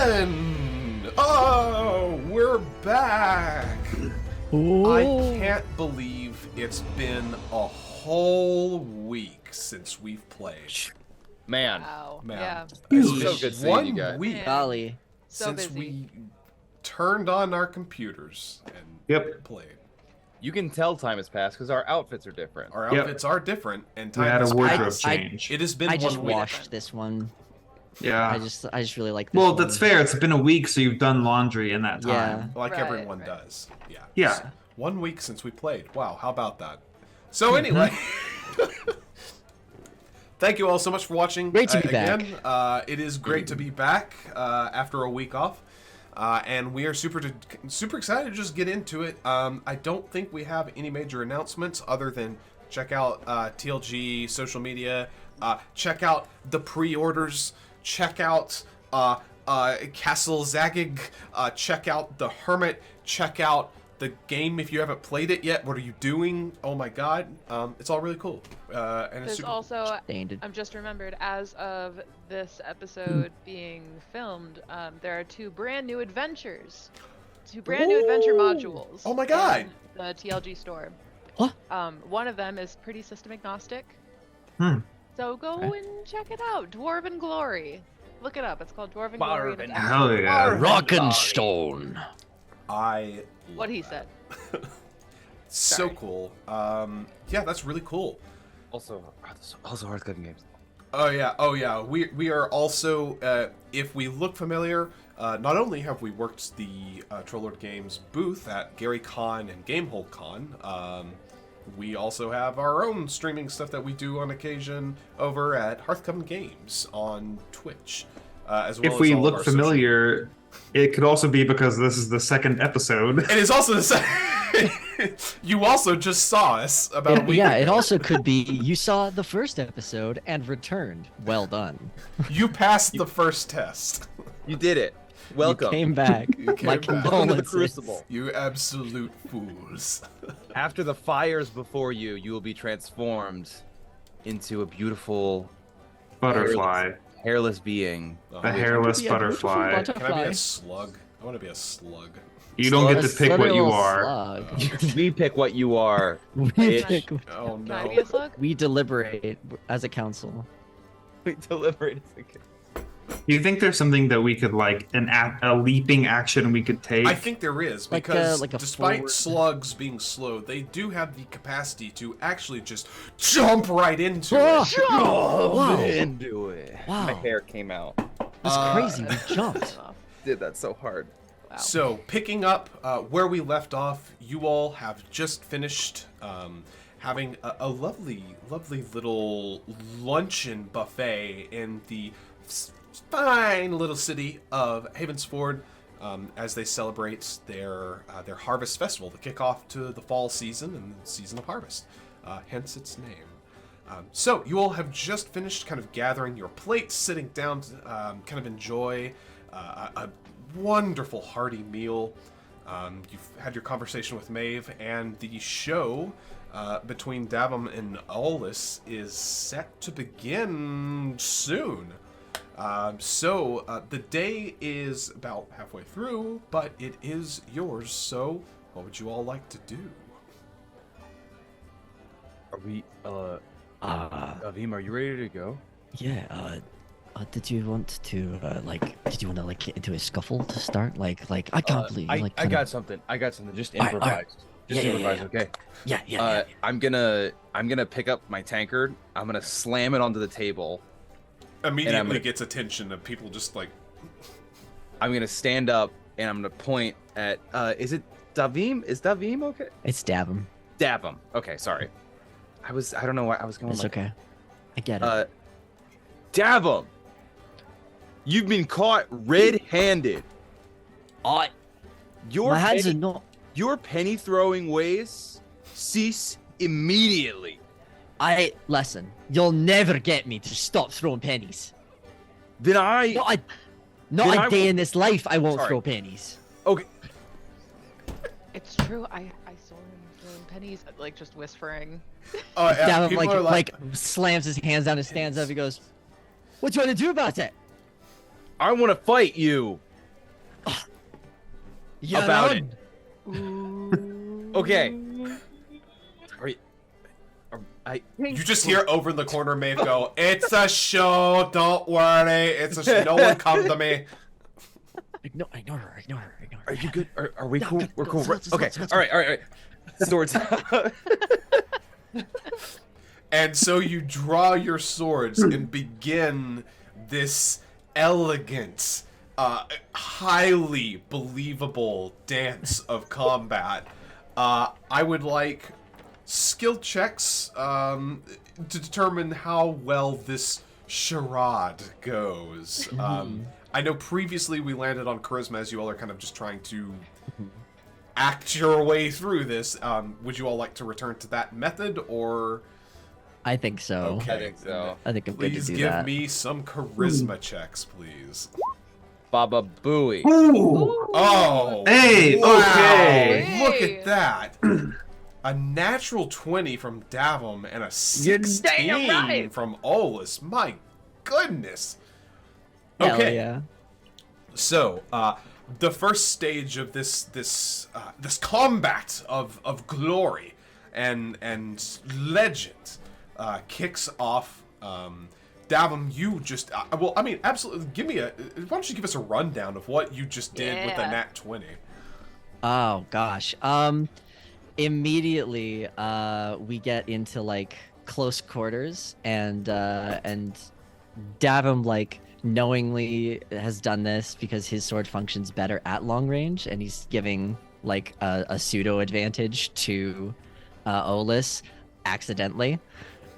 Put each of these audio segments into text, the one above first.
again! Oh, we're back! Ooh. I can't believe it's been a whole week since we've played. Man. Wow. Man, Yeah. it's So been good seeing one you guys. week Golly. So since busy. we turned on our computers and played. You can tell time has passed because our outfits are different. Our outfits are different, and We time had has a wardrobe passed. change. It has been I just 1 week. washed this one. Yeah. I just really like this Well, one. that's fair. It's been a week, so you've done laundry in that Yeah. time. Like Right, everyone right. does. Yeah. Yeah. 1 week since we played. Wow, how about that? So anyway, thank you all so much for watching. Great to be again. It is great to be back after a week off, and we are super excited to just get into it. I don't think we have any major announcements other than check out TLG social media, check out the pre-orders, check out Castle Zagig, check out the Hermit, check out the game if you haven't played it yet. What are you doing? Oh my god. It's all really cool. And it's There's super also, Standard. I'm just remembered, as of this episode being filmed, there are two brand new adventures. Two brand new adventure modules. Oh my god. in the TLG store. What? One of them is pretty system agnostic. Hmm. So go and check it out. Dwarven Glory. Look it up. It's called Dwarven Glory. and it's Dwarven. Hell yeah. Rockenstone. I what he said. so Sorry. cool. Yeah, that's really cool. Also hard cutting games. Oh yeah. We are also, if we look familiar, not only have we worked the Trollord Games booth at Gary Con and Gamehole Con, we also have our own streaming stuff that we do on occasion over at Hearthcoven Games on Twitch. As well If as we all of look our familiar, it could also be because this is the second episode. It is also the same. You also just saw us about a week Yeah, ago. it also could be you saw the first episode and returned. Well done. You passed the first test. You did it. Welcome. You came back. You came My back. Welcome to the condolences. Crucible. You absolute fools. After the fires before you, you will be transformed into a beautiful Butterfly. hairless being. A hairless Be a beautiful butterfly. Can I be butterfly. a slug? I want to be a slug. You don't get A to pick what you little are. slug. We pick what you are. We, Bitch. pick- Oh Can I be a slug? we deliberate as a council. We deliberate. Do you think there's something that we could, like, a leaping action we could take? I think there is, Like because like a despite forward- slugs being slow, they do have the capacity to actually just jump right into Oh, it. wow. Into it. Wow. My hair came out. That's crazy. We jumped. Did that so hard. Wow. So, picking up where we left off, you all have just finished having a lovely little luncheon buffet in the fine little city of Havensford as they celebrate their harvest festival, the kickoff to the fall season and the season of harvest, hence its name. So, you all have just finished kind of gathering your plates, sitting down to kind of enjoy a wonderful hearty meal. You've had your conversation with Maeve, and the show between Davhim and Olus is set to begin soon. So the day is about halfway through, but it is yours. So what would you all like to do? Are we, Davhim, are you ready to go? Yeah, did you want to get into a scuffle to start? Like I can't believe you, I got something. Just Alright, improvise. alright. Just Yeah, improvise, yeah. okay? Yeah. I'm gonna pick up my tankard. I'm gonna slam it onto the table. Immediately gonna- gets attention of people just like, I'm gonna stand up and I'm gonna point at. Is it Davhim? Is Davhim okay? It's Davhim. Davhim. Okay, sorry. I don't know why I was going. It's like, okay. I get it. Davhim, you've been caught red-handed. My hands are not. Your penny throwing ways cease immediately. Listen. You'll never get me to stop throwing pennies. Then I. Not Then a I day will- in this life I won't Sorry. throw pennies. Okay. It's true. I saw him throwing pennies, like just whispering. Davhim people are like slams his hands down and stands up. He goes, "What do you want to do about it?" I want to fight you. about it. Okay. You just hear over in the corner Maeve go, "It's a show, don't worry. It's a show. No one come to me." Ignore her. Are you good? Are we No, cool? good. We're cool. Let's Okay. go. All right. Swords. And so you draw your swords and begin this elegant, highly believable dance of combat. I would like skill checks to determine how well this charade goes. I know previously we landed on charisma as you all are kind of just trying to act your way through this. Would you all like to return to that method, or... I think so. Okay. I think so. I think I'm good to Please do give that. me some charisma checks, please. Baba Booey. Ooh. Oh! Hey, Wow. okay. Look at that! A natural 20 from Davhim and a 16 damn right. from Olus. My goodness! Hell Okay, yeah. so the first stage of this combat of glory and legend kicks off. Davhim, you just absolutely give me why don't you give us a rundown of what you just did with the Yeah. nat 20? Oh gosh. Immediately we get into like close quarters, and Davhim like knowingly has done this because his sword functions better at long range, and he's giving like a pseudo advantage to Olus accidentally.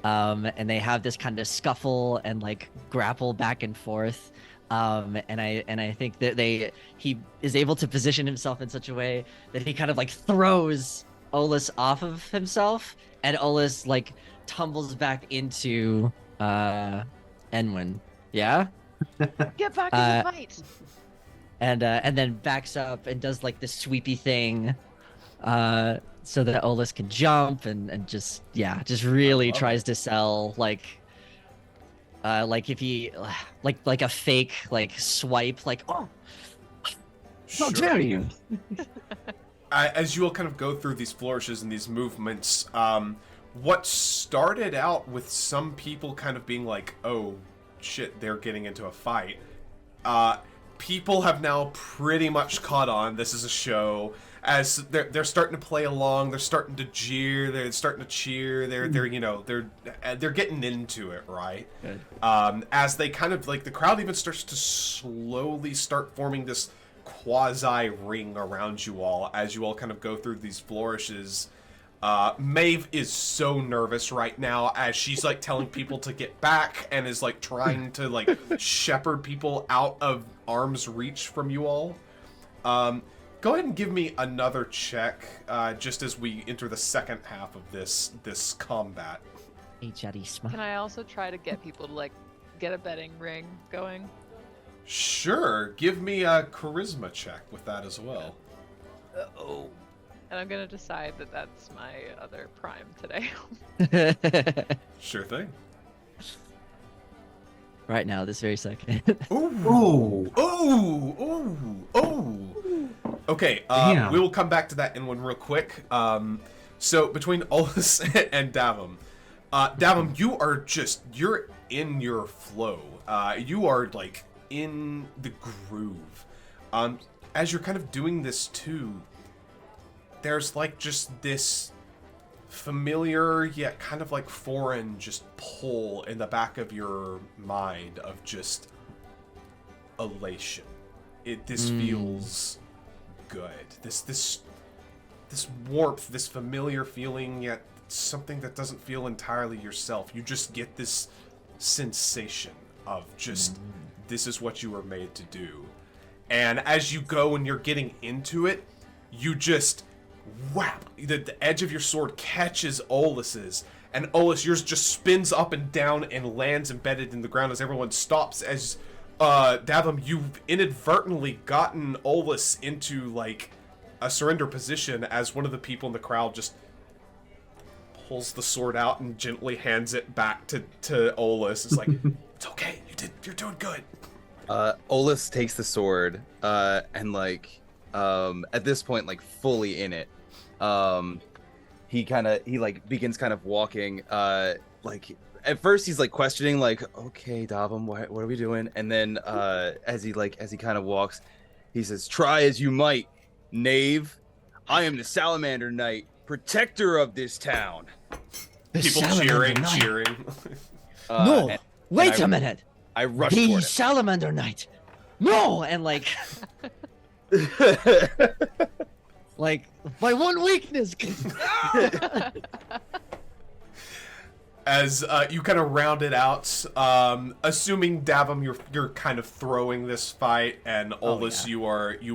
And they have this kind of scuffle and like grapple back and forth. And I think that he is able to position himself in such a way that he kind of like throws Olus off of himself, and Olus like tumbles back into Enwyn. Yeah? Get back in the fight. And then backs up and does like this sweepy thing, so that Olus can jump and just really love tries to sell like if he like a fake like swipe, like, oh, how dare you. As you all kind of go through these flourishes and these movements, what started out with some people kind of being like, "Oh shit, they're getting into a fight," people have now pretty much caught on. This is a show. As they're starting to play along, they're starting to jeer, they're starting to cheer, they're getting into it, right? Good. As they kind of like the crowd even starts to slowly start forming this quasi ring around you all as you all kind of go through these flourishes. Maeve is so nervous right now as she's like telling people to get back and is like trying to like shepherd people out of arm's reach from you all. Go ahead and give me another check, just as we enter the second half of this combat. Can I also try to get people to like get a betting ring going? Sure, give me a charisma check with that as well. Oh. And I'm gonna decide that that's my other prime today. Sure thing. Right now, this very second. Ooh, ooh, ooh, ooh. Okay, Damn. we will come back to that in one real quick. So between Olus and Davhim, Davhim, you're in your flow. You are like in the groove. As you're kind of doing this too, there's like just this familiar yet kind of like foreign just pull in the back of your mind of just elation. This feels good. This warmth, this familiar feeling, yet something that doesn't feel entirely yourself. You just get this sensation of just this is what you were made to do. And as you go and you're getting into it, you just whap, the edge of your sword catches Olus's, and Olus, yours just spins up and down and lands embedded in the ground as everyone stops. As Davhim, you've inadvertently gotten Olus into like a surrender position as one of the people in the crowd just pulls the sword out and gently hands it back to Olus. It's like, it's okay, you're doing good. Olus takes the sword, and like, at this point, like fully in it, he like begins kind of walking, like at first he's like questioning, like, okay, Davhim, what are we doing? And then, as he kind of walks, he says, "Try as you might, knave. I am the Salamander Knight, protector of this town." The People Salamander cheering, Knight. cheering. No, and wait I- a minute. I rush The toward Salamander Knight. No, and like, him. like my one weakness. As you kind of round it out, assuming Davhim, you're kind of throwing this fight, and Olus, you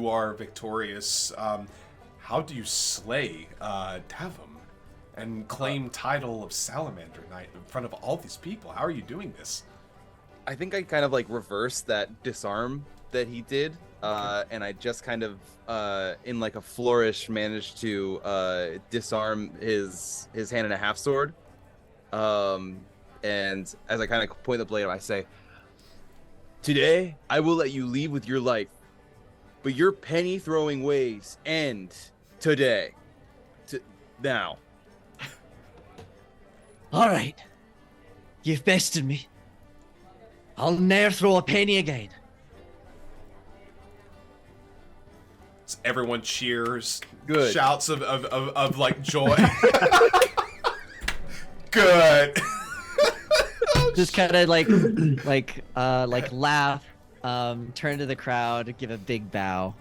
are victorious. How do you slay Davhim and claim title of Salamander Knight in front of all these people? How are you doing this? I think I kind of like reversed that disarm that he did, and I just kind of, in like a flourish, managed to disarm his hand and a half sword. And as I kind of point the blade, I say, "Today I will let you leave with your life, but your penny throwing ways end today. Now." All right, you've bested me. I'll ne'er throw a penny again. So everyone cheers, Good. shouts of like joy. Good. Just kind of like laugh, turn to the crowd, give a big bow.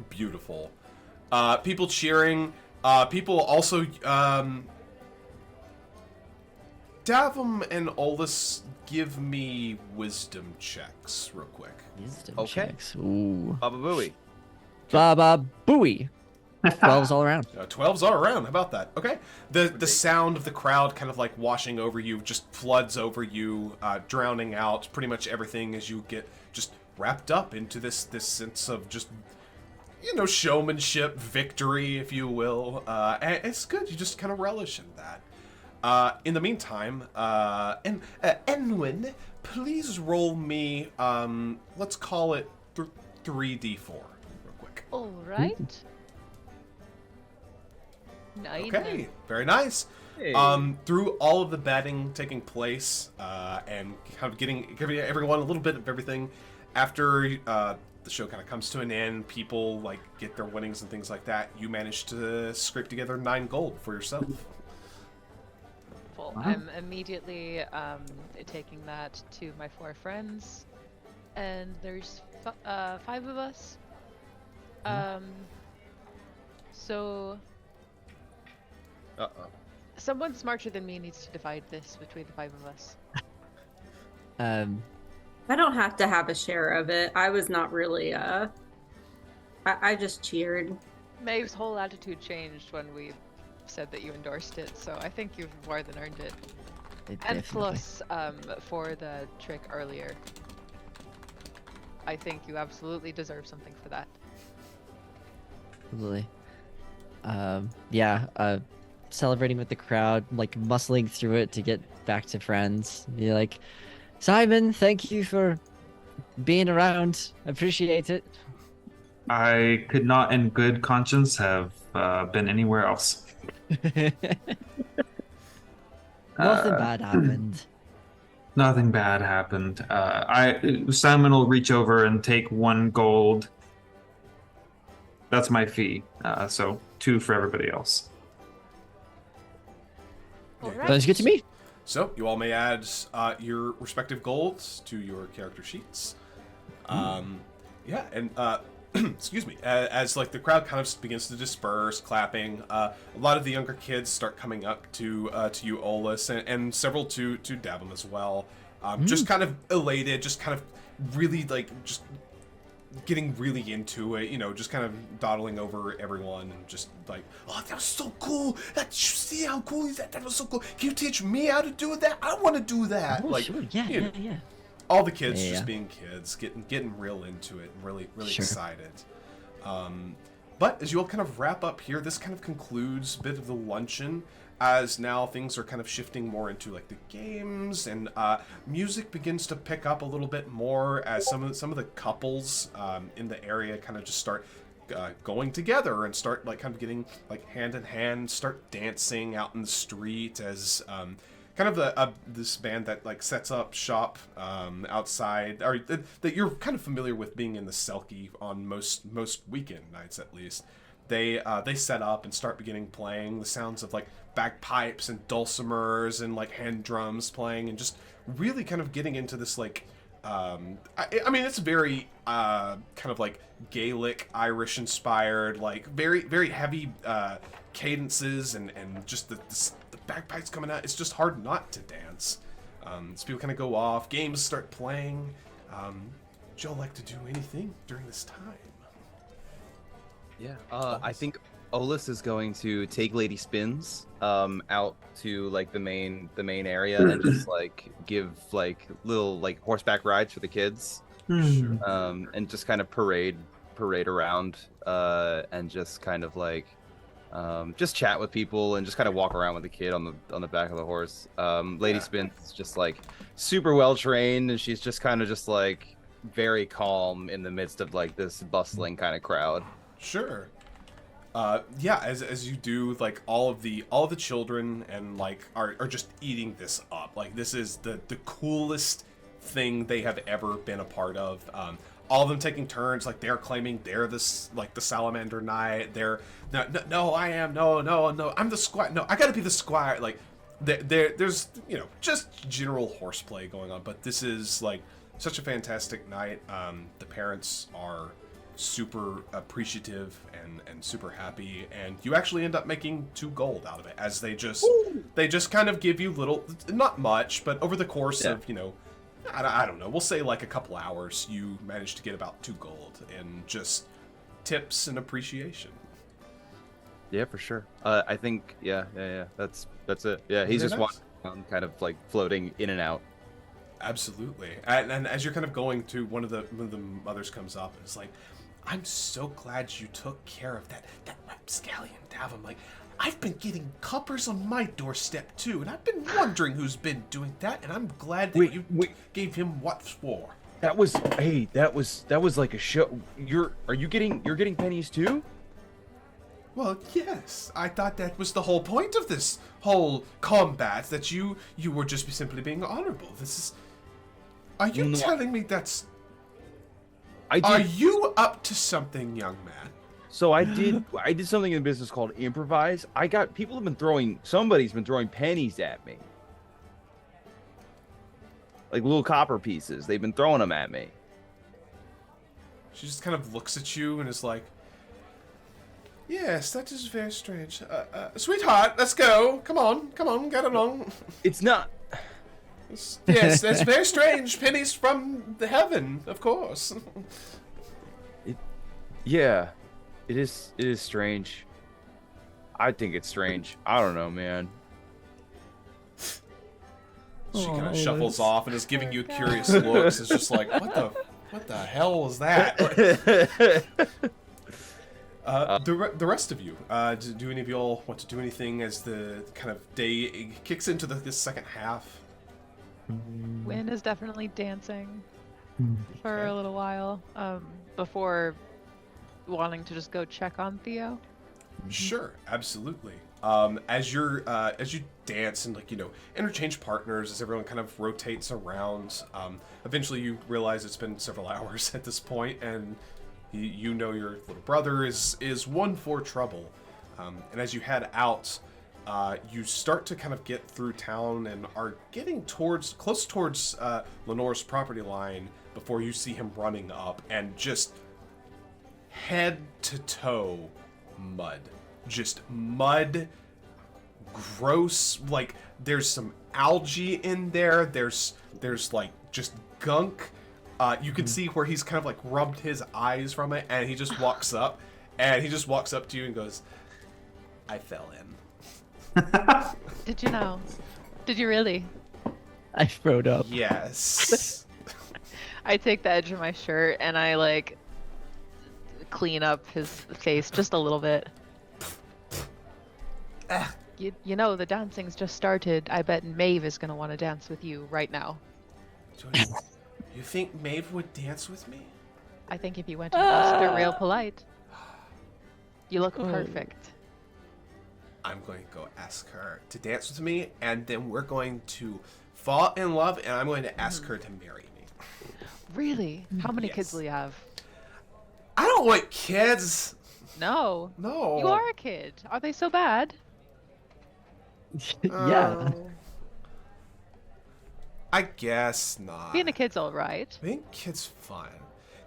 Beautiful. People cheering. People also. Davhim and Olus, give me wisdom checks real quick. Wisdom Okay. checks. Ooh. Baba Booey. Baba booey. 12's all around. 12's all around. How about that? Okay. The sound of the crowd kind of like washing over you just floods over you, drowning out pretty much everything as you get just wrapped up into this sense of just, showmanship, victory, if you will. And it's good. You just kind of relish in that. In the meantime, Enwyn, please roll me, let's call it 3d4 real quick. All right. 9. Okay, very nice. Hey. Through all of the betting taking place, and kind of giving everyone a little bit of everything, after the show kind of comes to an end, people like get their winnings and things like that. You manage to scrape together 9 gold for yourself. Wow. Wow. I'm immediately taking that to my 4 friends, and there's 5 of us. So someone smarter than me needs to divide this between the 5 of us. I don't have to have a share of it. I was not really, I just cheered. Maeve's whole attitude changed when we said that you endorsed it, so I think you've more than earned it. And Definitely. plus, for the trick earlier, I think you absolutely deserve something for that. Absolutely. Yeah, celebrating with the crowd, like muscling through it to get back to friends. Be like, Simon, thank you for being around. Appreciate it. I could not, in good conscience, have been anywhere else. Nothing bad happened. Nothing bad happened. Simon will reach over and take 1 gold. That's my fee. So 2 for everybody else. All Yeah. right. Sounds good to me. So you all may add your respective golds to your character sheets. Yeah, and excuse me, as like the crowd kind of begins to disperse, clapping. A lot of the younger kids start coming up to you, Olus, and several to Davhim as well. Just kind of elated, just kind of really like just getting really into it, just kind of dawdling over everyone and just like, oh, that was so cool. That, you see how cool is that? That was so cool. Can you teach me how to do that? I want to do that. Oh, like, sure. Yeah, you know, yeah. all the kids Yeah, just yeah. being kids, getting real into it and really Sure. excited. But as you all kind of wrap up here, this kind of concludes a bit of the luncheon. as now things are kind of shifting more into like the games, and music begins to pick up a little bit more as some of the couples in the area kind of just start going together and start like kind of getting like hand in hand, start dancing out in the street as kind of this band that like sets up shop outside, or that you're kind of familiar with being in the Selkie on most weekend nights at least. They set up and start beginning playing. The sounds of like bagpipes and dulcimers and like hand drums playing, and just really kind of getting into this like I mean, it's very kind of like Gaelic, Irish inspired, like very heavy cadences, and just the bagpipes coming out. It's just hard not to dance. So people kind of go off, games start playing. Would y'all like to do anything during this time? Yeah, I think Olus is going to take Lady Spins out to like the main area and just like give like little like horseback rides for the kids, and just kind of parade around and just kind of like just chat with people and just kind of walk around with the kid on the back of the horse. Lady Spins is just like super well trained, and she's just kind of just like very calm in the midst of like this bustling kind of crowd. Sure. Yeah, as you do, like all of the children and like are just eating this up. Like this is the coolest thing they have ever been a part of. All of them taking turns, like they're claiming they're this like the Salamander Knight. They're no, I am no, I'm the squire. No, I gotta be the squire. Like there's just general horseplay going on, but this is like such a fantastic night. The parents are super appreciative and super happy, and you actually end up making 2 gold out of it, as they just kind of give you little, not much, but over the course of I don't know, we'll say like a couple hours, you manage to get about 2 gold in just tips and appreciation. Yeah, for sure. I think yeah, that's it. Yeah, he's just walking around, kind of like floating in and out. Absolutely. And as you're kind of going to, one of the mothers comes up and is like, I'm so glad you took care of that rapscallion Davhim. Like, I've been getting coppers on my doorstep too, and I've been wondering who's been doing that, and I'm glad that you gave him what's for. That was like a show. You're getting pennies too? Well, yes. I thought that was the whole point of this whole combat, that you were just simply being honorable. This is... Are you telling me that's... Are you up to something, young man? So I did something in the business called improvise. Somebody's been throwing pennies at me. Like little copper pieces. They've been throwing them at me. She just kind of looks at you and is like, yes, that is very strange. Sweetheart, let's go. Come on, get along. It's not... Yes, that's very strange. Pennies from the heaven, of course. Yeah, it is strange. I think it's strange. I don't know, man. She kind of shuffles off and is giving you curious looks. It's just like, what the hell was that? The rest of you, do any of y'all want to do anything as the kind of day kicks into this second half? Wynn is definitely dancing for a little while before wanting to just go check on Theo. Sure, absolutely. As you dance and interchange partners as everyone kind of rotates around, eventually you realize it's been several hours at this point, and you know your little brother is one for trouble. And as you head out, you start to kind of get through town and are getting close towards Lenore's property line before you see him running up, and just head to toe mud. Just mud, gross, like there's some algae in there, there's like just gunk. You can see where he's kind of like rubbed his eyes from it, and he just walks up to you and goes, I fell in. Did you know? Did you really? I throwed up. Yes. I take the edge of my shirt and I like clean up his face just a little bit. You know, the dancing's just started. I bet Maeve is gonna want to dance with you right now. So you think Maeve would dance with me? I think if you went and asked her real polite. You look perfect. I'm going to go ask her to dance with me, and then we're going to fall in love, and I'm going to ask her to marry me. Really? How many Yes. kids will you have? I don't want kids. No. No. You are a kid. Are they so bad? Yeah. I guess not. Being a kid's all right. I think kids fun.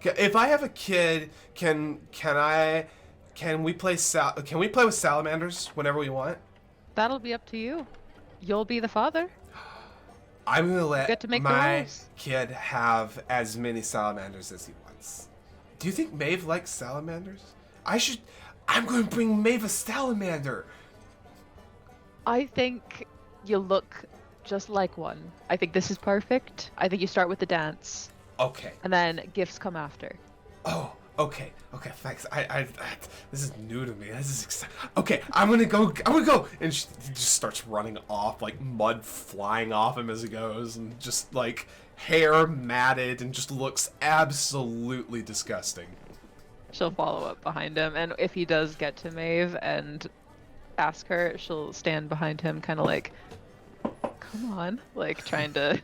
If I have a kid, can we play with salamanders whenever we want? That'll be up to you. You'll be the father. I'm gonna let get to make the my rules. kid have as many salamanders as he wants. Do you think Maeve likes salamanders? I'm going to bring Maeve a salamander. I think you look just like one. I think this is perfect. I think you start with the dance, Okay. and then gifts come after. Oh, okay, thanks. I this is new to me. This is exciting. Okay, I'm gonna go. And she just starts running off, like mud flying off him as he goes, and just like hair matted, and just looks absolutely disgusting. She'll follow up behind him, and if he does get to Maeve and ask her, she'll stand behind him, kind of like, "Come on," like trying to.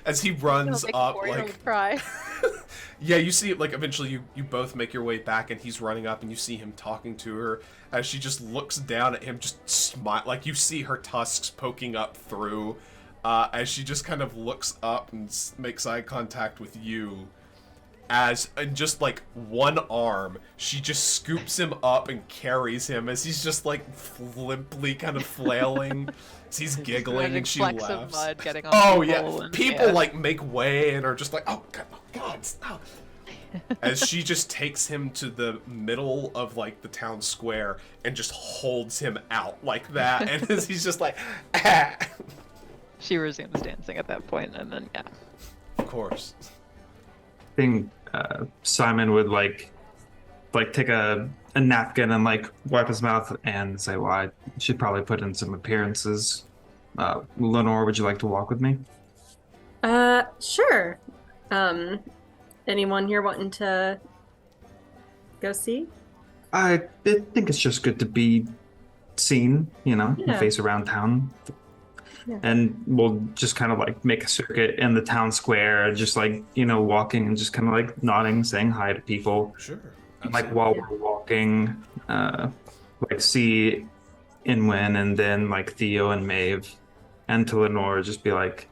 As he runs up, like, cry. yeah, you see it, like, eventually you both make your way back, and he's running up, and you see him talking to her as she just looks down at him, just smile, like, you see her tusks poking up through, as she just kind of looks up and makes eye contact with you, as, in just, like, one arm, she just scoops him up and carries him as he's just, like, limply kind of flailing. He's giggling and she flecks laughs. Of mud getting on Oh people yeah, and, people like make way and are just like, oh god, stop. As she just takes him to the middle of like the town square and just holds him out like that, and as he's just like, ah. She resumes dancing at that point, and then yeah. Of course. I think Simon would like take a napkin and like wipe his mouth and say, well, I should probably put in some appearances. Lenore, would you like to walk with me? Sure. Anyone here wanting to go see? I think it's just good to be seen, Yeah. face around town. Yeah. And we'll just kind of like make a circuit in the town square, just like, walking and just kind of like nodding, saying hi to people. Sure. Like while we're walking, like see Enwyn and then like Theo and Maeve and to Lenore, just be like,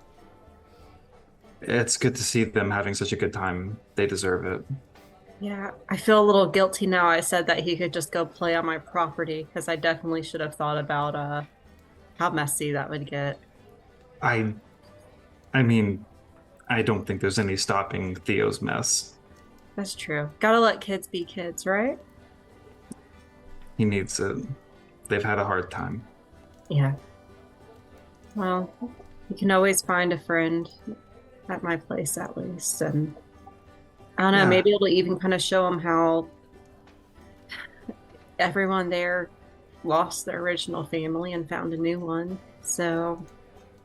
it's good to see them having such a good time. They deserve it. Yeah, I feel a little guilty now. I said that he could just go play on my property because I definitely should have thought about how messy that would get. I mean, I don't think there's any stopping Theo's mess. That's true. Gotta let kids be kids, right? He needs it. They've had a hard time. Yeah. Well, you can always find a friend at my place at least. And I don't know, Yeah. maybe it'll even kind of show them how everyone there lost their original family and found a new one. So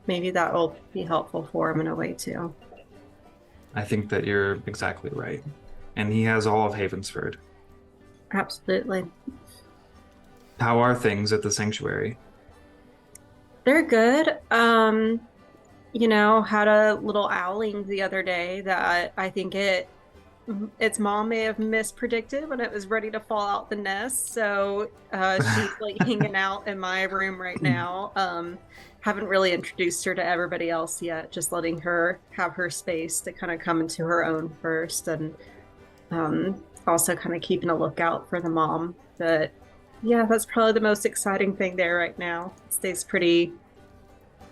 maybe that will be helpful for him in a way too. I think that you're exactly right. And he has all of Havensford. Absolutely. How are things at the sanctuary? They're good. Had a little owling the other day that I think its mom may have mispredicted when it was ready to fall out the nest. So she's like hanging out in my room right now. Haven't really introduced her to everybody else yet, just letting her have her space to kind of come into her own first, and also kind of keeping a lookout for the mom. But yeah, that's probably the most exciting thing there right now. It stays pretty,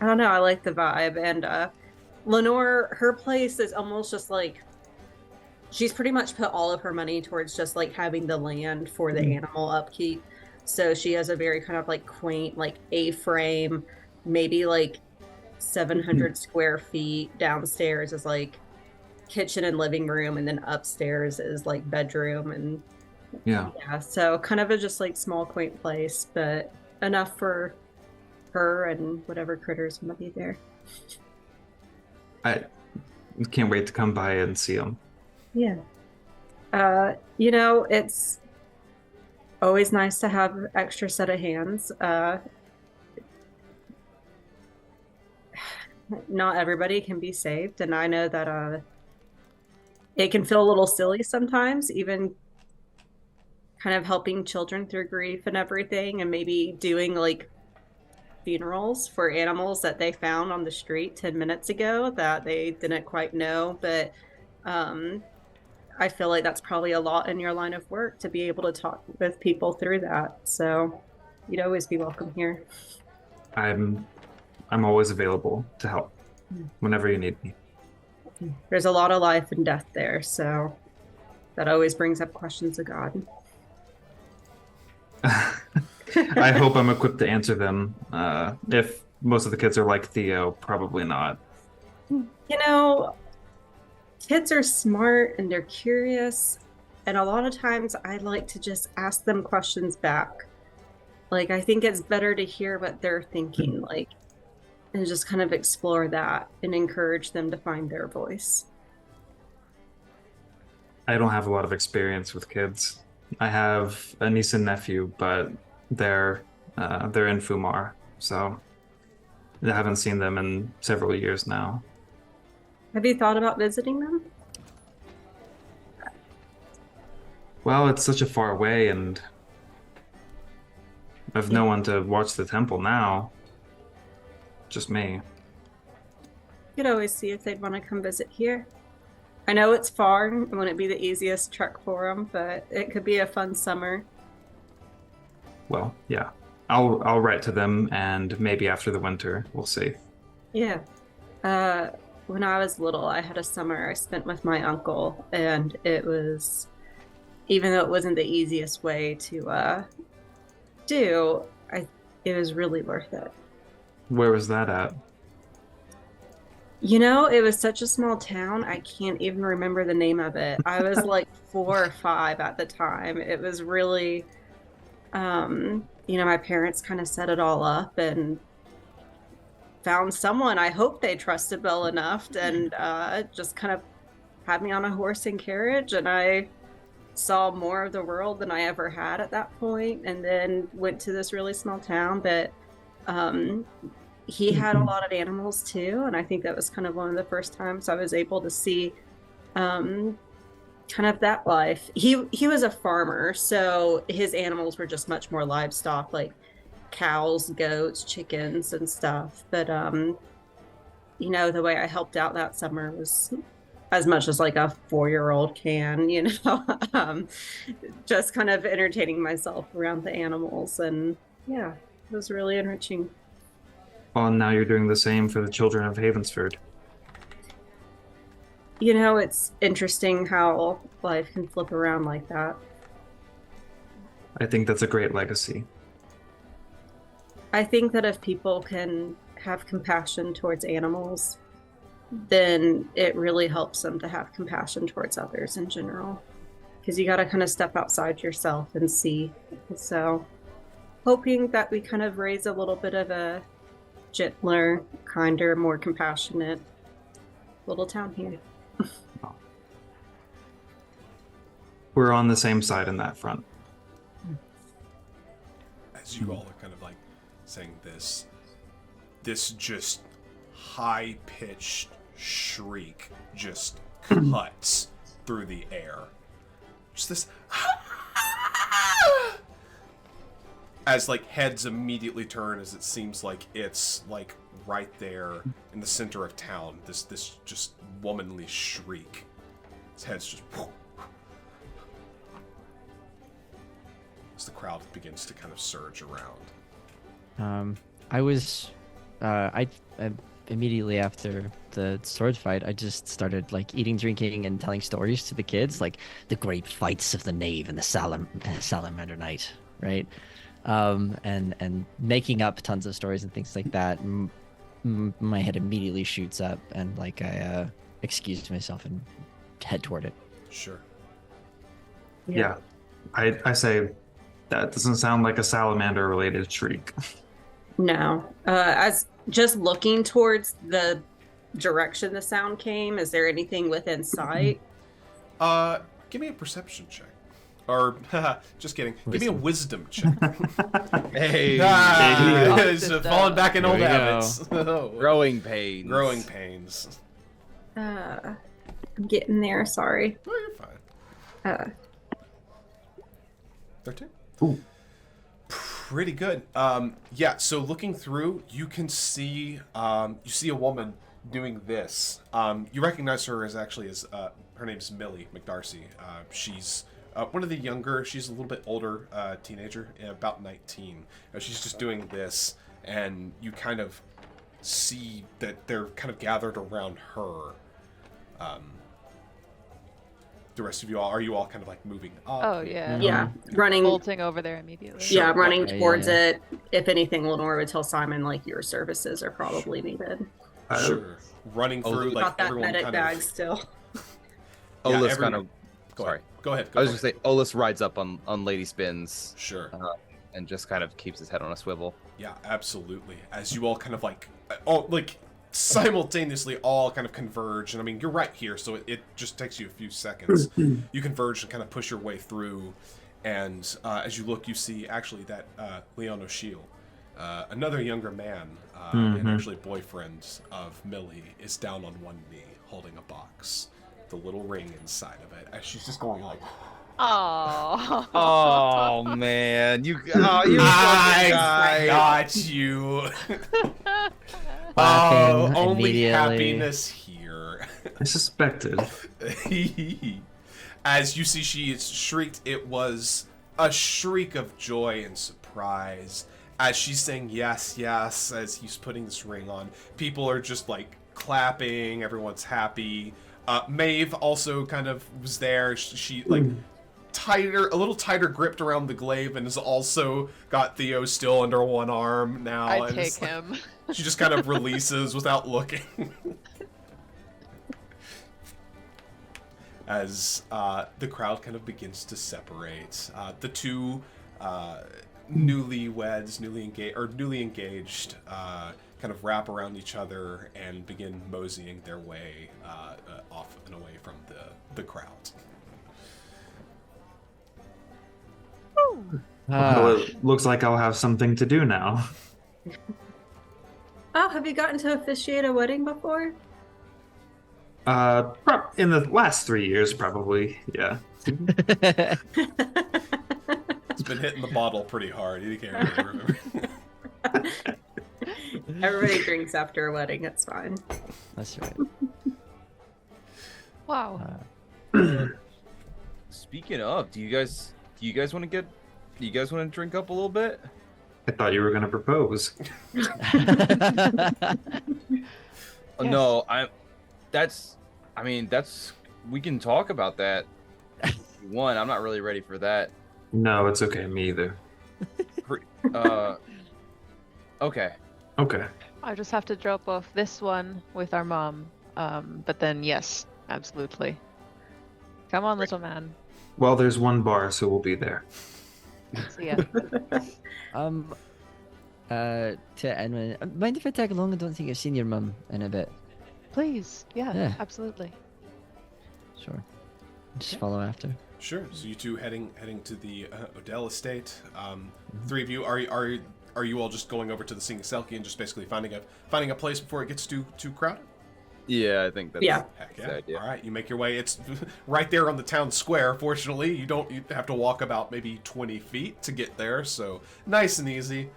I don't know, I like the vibe. And Lenore, her place is almost just like, she's pretty much put all of her money towards just like having the land for the animal upkeep. So she has a very kind of like quaint, like A-frame, maybe like 700 square feet. Downstairs is like kitchen and living room, and then upstairs is like bedroom. And Yeah. so kind of a just like small quaint place, but enough for her and whatever critters might be there. I can't wait to come by and see them. Yeah. It's always nice to have an extra set of hands. Not everybody can be saved, and I know that it can feel a little silly sometimes, even kind of helping children through grief and everything, and maybe doing like funerals for animals that they found on the street 10 minutes ago that they didn't quite know. But I feel like that's probably a lot in your line of work to be able to talk with people through that. So you'd always be welcome here. I'm always available to help whenever you need me. There's a lot of life and death there, so that always brings up questions of God. I hope I'm equipped to answer them. If most of the kids are like Theo, probably not. Kids are smart and they're curious, and a lot of times I like to just ask them questions back. Like, I think it's better to hear what they're thinking, and just kind of explore that and encourage them to find their voice. I don't have a lot of experience with kids. I have a niece and nephew, but they're in Fumar, so I haven't seen them in several years now. Have you thought about visiting them? Well, it's such a far away, and I've no one to watch the temple now. Just me. You could always see if they'd want to come visit here. I know it's far, it wouldn't be the easiest trek for them, but it could be a fun summer. Well, yeah. I'll write to them, and maybe after the winter, we'll see. Yeah. When I was little, I had a summer I spent with my uncle, and it was, even though it wasn't the easiest way to do, it was really worth it. Where was that at? It was such a small town, I can't even remember the name of it. I was like 4 or 5 at the time. It was really, my parents kind of set it all up and found someone I hope they trusted well enough, and just kind of had me on a horse and carriage, and I saw more of the world than I ever had at that point, and then went to this really small town. But he had a lot of animals too, and I think that was kind of one of the first times I was able to see kind of that life. He was a farmer, so his animals were just much more livestock, like cows, goats, chickens, and stuff. But the way I helped out that summer was as much as like a 4-year-old can, just kind of entertaining myself around the animals, and yeah, it was really enriching. Well, and now you're doing the same for the children of Havensford. It's interesting how life can flip around like that. I think that's a great legacy. I think that if people can have compassion towards animals, then it really helps them to have compassion towards others in general. Because you got to kind of step outside yourself and see. So, hoping that we kind of raise a little bit of a gentler, kinder, more compassionate little town here. We're on the same side in that front. As you all are kind of like saying this just high-pitched shriek just cuts through the air. Just this as like heads immediately turn, as it seems like it's like right there in the center of town. This just womanly shriek. His head's just as the crowd begins to kind of surge around. I immediately after the sword fight, I just started like eating, drinking, and telling stories to the kids, like the great fights of the Knave and the Salamander Knight, right? And making up tons of stories and things like that. My head immediately shoots up, and like I excuse myself and head toward it. Sure. Yeah. I say that doesn't sound like a salamander related shriek. No. As just looking towards the direction the sound came, is there anything within sight? Give me a perception check. Or, just kidding. Give me a wisdom check. Hey, It's falling back in Here old we go. habits. growing pains. Growing pains. I'm getting there, sorry. Oh, you're fine. 13? Ooh. Pretty good. Yeah, so looking through, you can see you see a woman doing this. You recognize her as her name's Millie McDarcy. She's one of the younger, she's a little bit older teenager, about 19. She's just doing this, and you kind of see that they're kind of gathered around her. The rest of you all, are you all kind of like moving up? Oh yeah. Yeah, running. Bolting over there immediately. Sure. Yeah, running Okay, towards yeah. it. If anything, Lenore would tell Simon like your services are probably needed. Sure. Running through, like Got that everyone medic kind bag of. still. Yeah, Olus everyone- kind of. Go Sorry, ahead. Go ahead. I was for just say Olus rides up on Lady Spins it. Sure. and just kind of keeps his head on a swivel. Yeah, absolutely. As you all kind of like simultaneously all kind of converge, and I mean you're right here, so it just takes you a few seconds. You converge and kind of push your way through, and as you look, you see actually that Leon O'Shiel, another younger man, and actually boyfriend of Millie, is down on one knee holding a box, the little ring inside of it, as she's just going like. Oh. Oh man, you I got you. Laughing only immediately. happiness here. I suspected. As you see, she is shrieked. It was a shriek of joy and surprise as she's saying yes, yes, as he's putting this ring on. People are just like clapping. Everyone's happy. Maeve also kind of was there. She like a little tighter gripped around the glaive, and has also got Theo still under one arm now. I and take it's like- him. She just kind of releases without looking. As the crowd kind of begins to separate. The two newly engaged, kind of wrap around each other and begin moseying their way off and away from the crowd. Well, it looks like I'll have something to do now. Oh, have you gotten to officiate a wedding before? In the last 3 years, probably. Yeah. It's been hitting the bottle pretty hard. You can't really remember. Everybody drinks after a wedding. It's fine. That's right. Wow. Speaking of, do you guys want to drink up a little bit? I thought you were going to propose. Oh, no, we can talk about that. One, I'm not really ready for that. No, it's okay. Me either. Okay. Okay. I just have to drop off this one with our mom. But then yes, absolutely. Come on, little man. Well, there's one bar, so we'll be there. See ya. To Enwyn, mind if I tag along? I don't think I've seen your mum in a bit. Please. Yeah, Yeah. absolutely. Sure. Just follow after. Sure. So you two heading to the Odell estate. Three of you are you all just going over to the Singing Selkie and just basically finding a place before it gets too crowded? Yeah, I think that's Yeah. Heck the yeah! idea. All right, you make your way. It's right there on the town square. Fortunately, you have to walk about maybe 20 feet to get there, so nice and easy.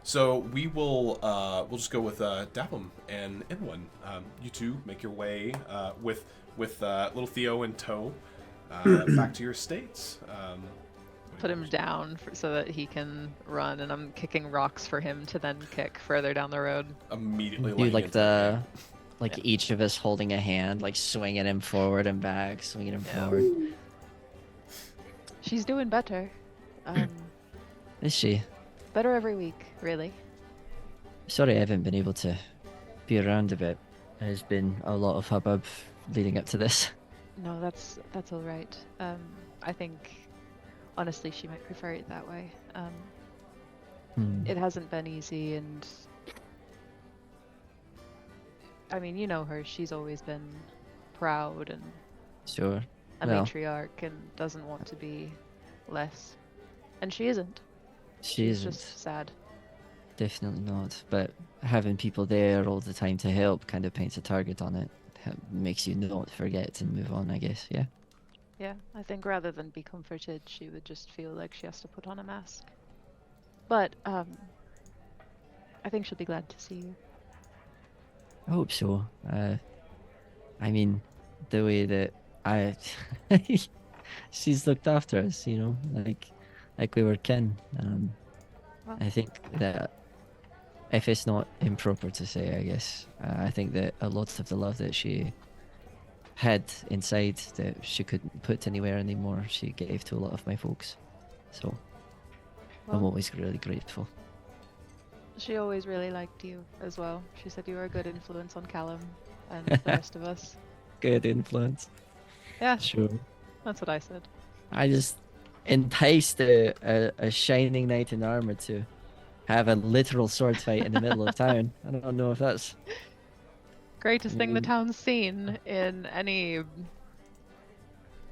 So we'll just go with Davhim and Enwyn. You two make your way with little Theo in tow back to your estates. Put him down so that he can run, and I'm kicking rocks for him to then kick further down the road. Immediately. Do laying like into each of us holding a hand, like swinging him forward and back, swinging him forward. She's doing better. Is she? Better every week, really. Sorry, I haven't been able to be around a bit. There's been a lot of hubbub leading up to this. No, that's all right. I think honestly she might prefer it that way. it hasn't been easy, and I mean, you know her. She's always been proud and Sure. a Well, matriarch and doesn't want to be less. And she isn't. she She's isn't. just sad. Definitely not. But having people there all the time to help kind of paints a target on it. Makes you not forget and move on, I guess. Yeah. Yeah, I think rather than be comforted, she would just feel like she has to put on a mask. But I think she'll be glad to see you. I hope so. I mean, the way that I, she's looked after us, you know, like we were kin. Well, I think that if it's not improper to say, I guess, I think that a lot of the love that she had inside that she couldn't put anywhere anymore, she gave to a lot of my folks. So I'm well, always really grateful. she always really liked you as well. She said you were a good influence on Callum and the rest of us. Good influence. Yeah, Sure. that's what I said. I just enticed a shining knight in armor to have a literal sword fight in the middle of town. I don't know if that's Greatest thing the Mm. town's seen in any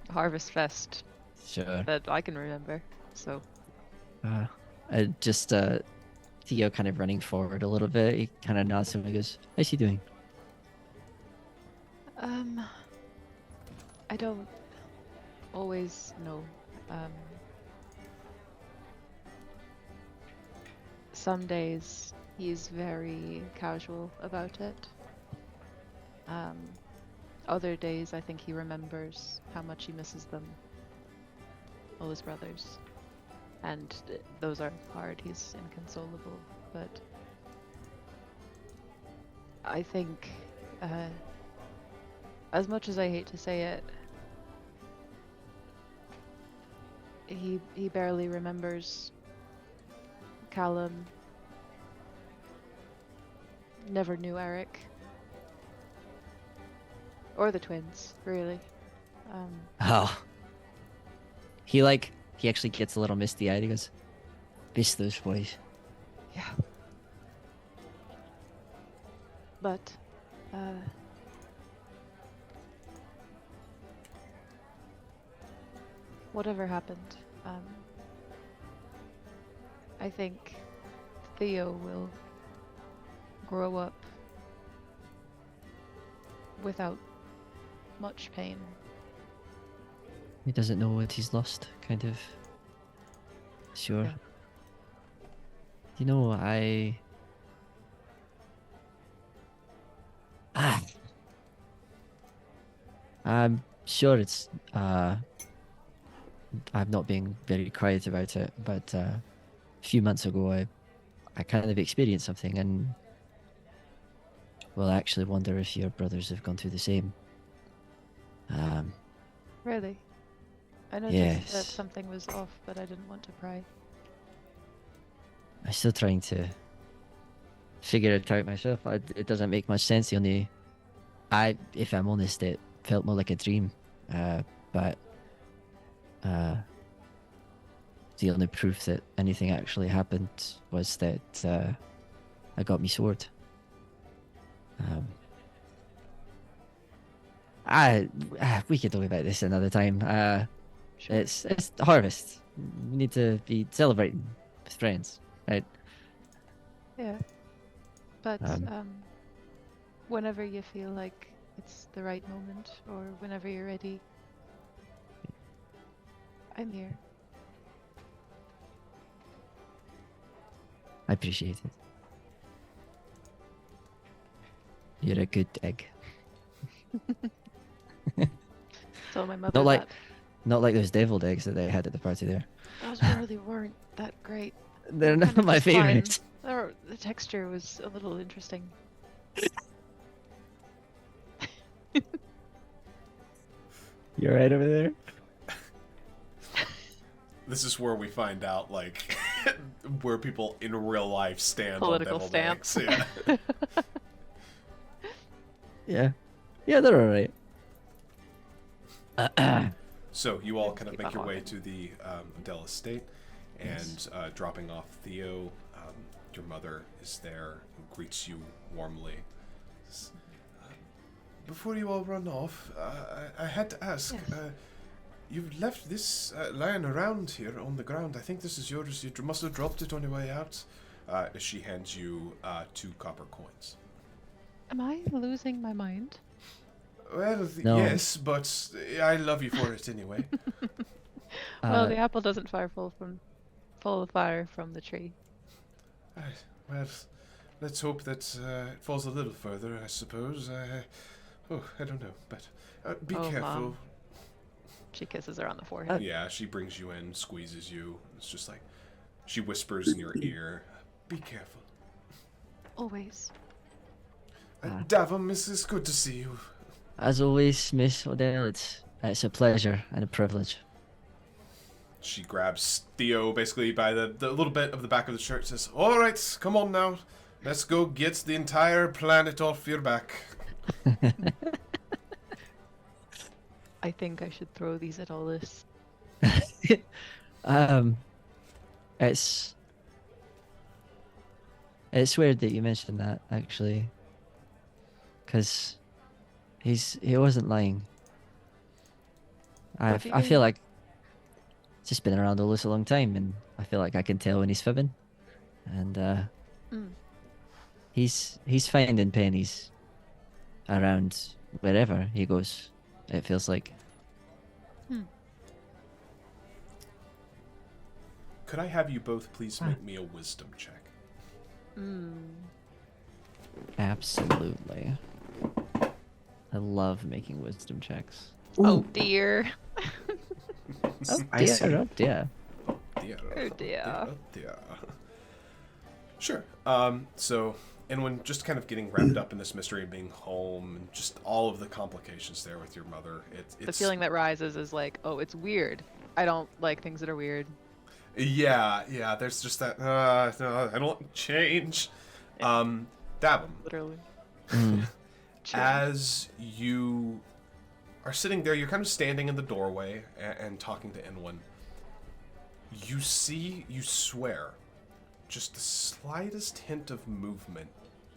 Harvest Fest sure. that I can remember. So, Just Theo kind of running forward a little bit. He kind of nods to him and goes, "How's she doing?" I don't always know. Some days he's very casual about it. Other days I think he remembers how much he misses them, all his brothers. And those are hard, he's inconsolable, but I think, as much as I hate to say it, he barely remembers Callum, never knew Eric. Or the twins, really. Oh. He actually gets a little misty eyed. He goes, "Miss those boys." Yeah. But, whatever happened, I think Theo will grow up without much pain. He doesn't know what he's lost, kind of. Sure. Yeah. You know, I'm sure it's I'm not being very quiet about it, but a few months ago I kind of experienced something, and well, I actually wonder if your brothers have gone through the same. Really? I noticed that Yes. something was off, but I didn't want to pry. I'm still trying to figure it out myself. It doesn't make much sense. If I'm honest, it felt more like a dream. But the only proof that anything actually happened was that I got me sword. We could talk about this another time. Sure. It's harvest. We need to be celebrating with friends, right? Yeah. But Um, whenever you feel like it's the right moment or whenever you're ready, I'm here. I appreciate it. You're a good egg. So my mother Not like that not like those deviled eggs that they had at the party there. those really weren't that great. They're Kind not of my just fine. favorite. The texture was a little interesting. You're right over there. This is where we find out, like, where people in real life stand Political on deviled stance. eggs. Yeah. Yeah. Yeah, they're alright. So you all kind of Keep make your way on. to the Adele estate, and dropping off Theo. Your mother is there and greets you warmly. Before you all run off, I had to ask. Yes. You've left this lying around here on the ground. I think this is yours. You must have dropped it on your way out. She hands you 2 copper coins. Am I losing my mind? Well, No. yes, but I love you for it anyway. Well, the apple doesn't fall of fire from the tree. Well, let's hope that it falls a little further, I suppose. I don't know, but be Oh, careful. Mom. She kisses her on the forehead. Yeah, she brings you in, squeezes you. It's just like, she whispers in your ear, be careful. Always. Davhim, it's good to see you. As always, Miss Odell, it's a pleasure and a privilege. She grabs Theo basically by the little bit of the back of the shirt, says, all right, come on now. Let's go get the entire planet off your back. I think I should throw these at Olus. It's weird that you mentioned that, actually, because he wasn't lying. What do you I mean? feel like just been around Olus a long time, and I feel like I can tell when he's fibbing, and he's finding pennies around wherever he goes. It feels like. Could I have you both please make me a wisdom check? Absolutely. I love making wisdom checks. Oh dear. Oh I see. dear, oh dear. Oh dear. Oh dear. Sure. So Enwyn, just kind of getting wrapped up in this mystery of being home and just all of the complications there with your mother. It's The feeling that rises is like, oh, it's weird. I don't like things that are weird. Yeah. There's just that. No, I don't change. Davhim, Literally. as you are sitting there, you're kind of standing in the doorway and talking to Enwyn. You swear, just the slightest hint of movement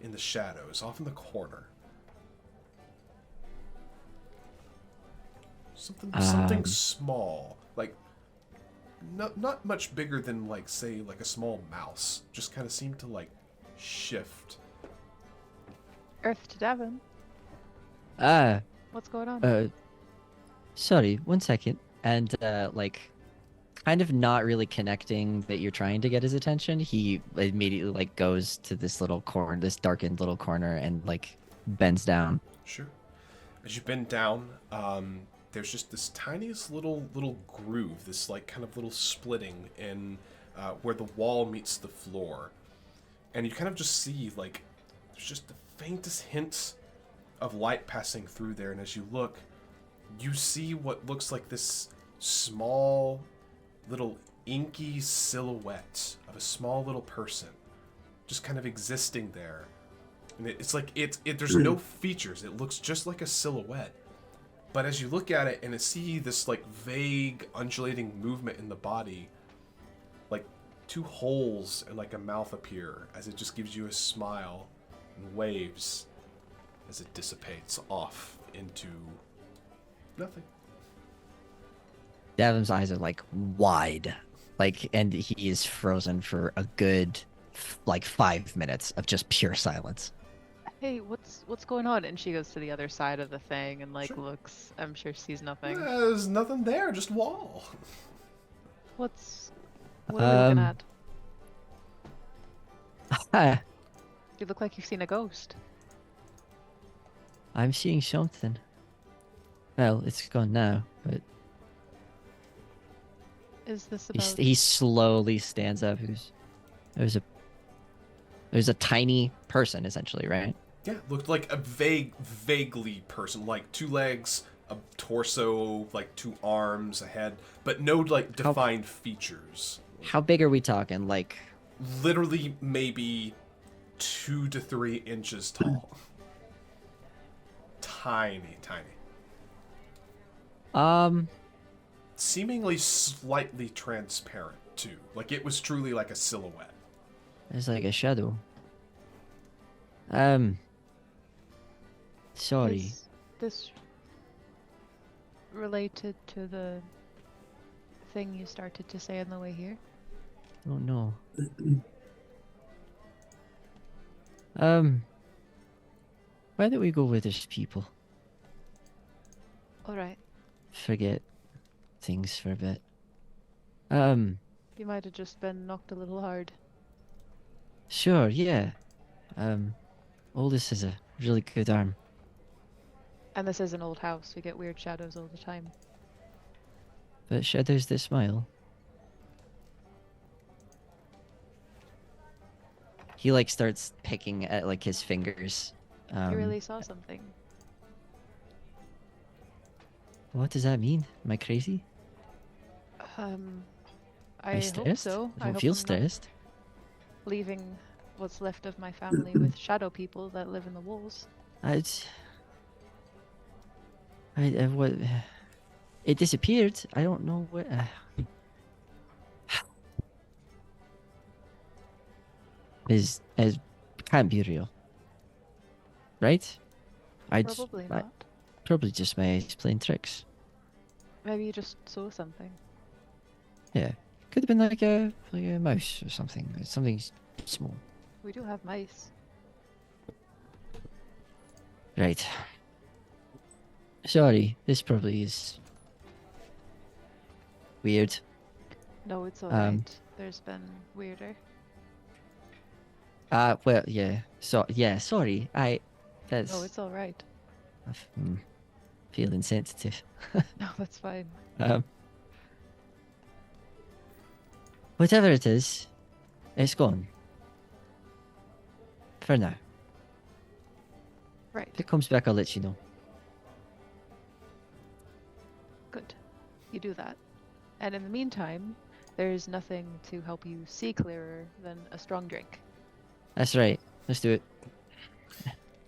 in the shadows off in the corner. Something small, like not much bigger than like say like a small mouse, just kind of seemed to like shift. Earth to Devon. What's going on? Sorry, 1 second. And like kind of not really connecting that you're trying to get his attention, he immediately like goes to this little corner, this darkened little corner, and like bends down. Sure. As you bend down, there's just this tiniest little groove, this like kind of little splitting in where the wall meets the floor, and you kind of just see like there's just the faintest hint of light passing through there. And as you look, you see what looks like this small little inky silhouette of a small little person just kind of existing there. And it's like there's no features. It looks just like a silhouette. But as you look at it and see this like vague undulating movement in the body, like 2 holes and like a mouth appear as it just gives you a smile and waves as it dissipates off into nothing. Davim's eyes are like wide, like, and he is frozen for a good like 5 minutes of just pure silence. Hey, what's going on? And she goes to the other side of the thing and like Sure. looks. I'm sure sees nothing. There's nothing there, just wall. What are we looking Um, at? You look like you've seen a ghost. I'm seeing something. Well, it's gone now, but Is this he, about? he slowly stands up. There's a tiny person, essentially, right? Yeah, looked like a vaguely person, like 2 legs, a torso, like 2 arms, a head, but no like defined features. How big are we talking? Like, Literally maybe 2 to 3 inches tall. Tiny. um, Seemingly slightly transparent. too. Like it was truly like a silhouette. It's like a shadow. Sorry. Is this related to the thing you started to say on the way here? Oh no. Why don't we go with these people? Alright. Forget things for a bit. You might have just been knocked a little hard. Sure, yeah. Olus has a really good arm. And this is an old house. We get weird shadows all the time. But shadows that smile. He like starts picking at like his fingers. You really saw something. What does that mean? Am I crazy? Am I I hope stressed? so. I don't hope feel I'm not stressed. leaving what's left of my family with shadow people that live in the walls. What? It disappeared. I don't know what. Is can't be real, right? Probably I- not. Probably just my eyes playing tricks. Maybe you just saw something. Yeah, could have been like a mouse or something. Something small. We do have mice. Right. Sorry, this probably is weird. No, it's alright. There's been weirder. Well, yeah. So, yeah, sorry. That's. No, it's alright. I'm feeling sensitive. No, that's fine. Whatever it is, it's gone. For now. Right. If it comes back, I'll let you know. Good. You do that. And in the meantime, there's nothing to help you see clearer than a strong drink. That's right. Let's do it.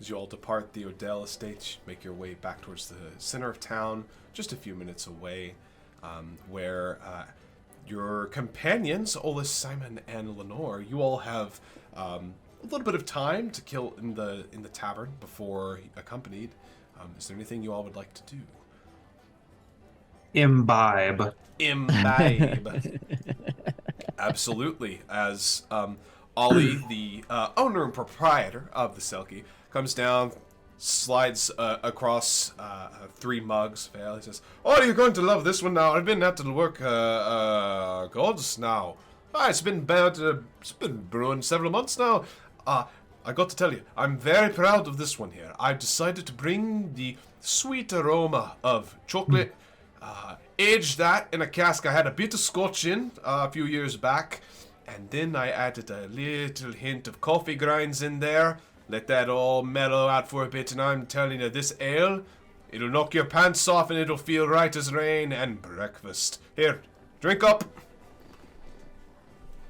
As you all depart the Odell estate, make your way back towards the center of town, just a few minutes away, where your companions, Olus, Simon, and Lenore, you all have a little bit of time to kill in the tavern before accompanied. Is there anything you all would like to do? Imbibe. Imbibe. Absolutely. As Ollie, the owner and proprietor of the Selkie, comes down, slides across 3 mugs of ale. He says, "Oh, you're going to love this one now. I've been at the work gods now. It's been brewing several months now. I got to tell you, I'm very proud of this one here. I've decided to bring the sweet aroma of chocolate, aged that in a cask I had a bit of scotch in a few years back, and then I added a little hint of coffee grinds in there. Let that all mellow out for a bit, and I'm telling you, this ale, it'll knock your pants off and it'll feel right as rain and breakfast. Here, drink up."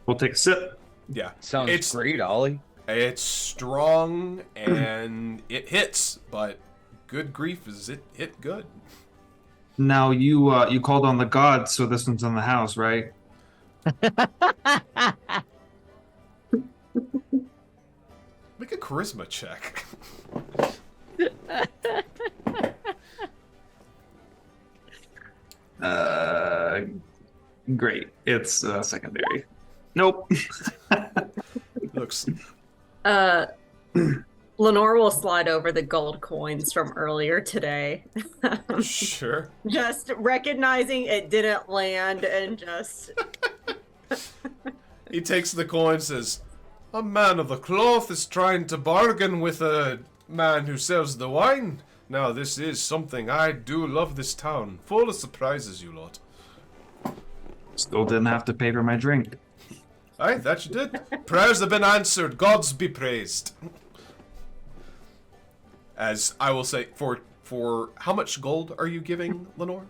We'll take a sip. Yeah. Sounds great, Ollie. It's strong and it hits, but good grief, is it hit good. Now you called on the gods, so this one's on the house, right? Make a charisma check. Great. It's secondary. Nope. Looks. Lenore will slide over the gold coins from earlier today. Sure. Just recognizing it didn't land and just. He takes the coin and says, "A man of the cloth is trying to bargain with a man who sells the wine. Now, this is something. I do love this town. Full of surprises, you lot." Still didn't have to pay for my drink. Aye, that you did. Prayers have been answered. Gods be praised. As I will say, for how much gold are you giving, Lenore?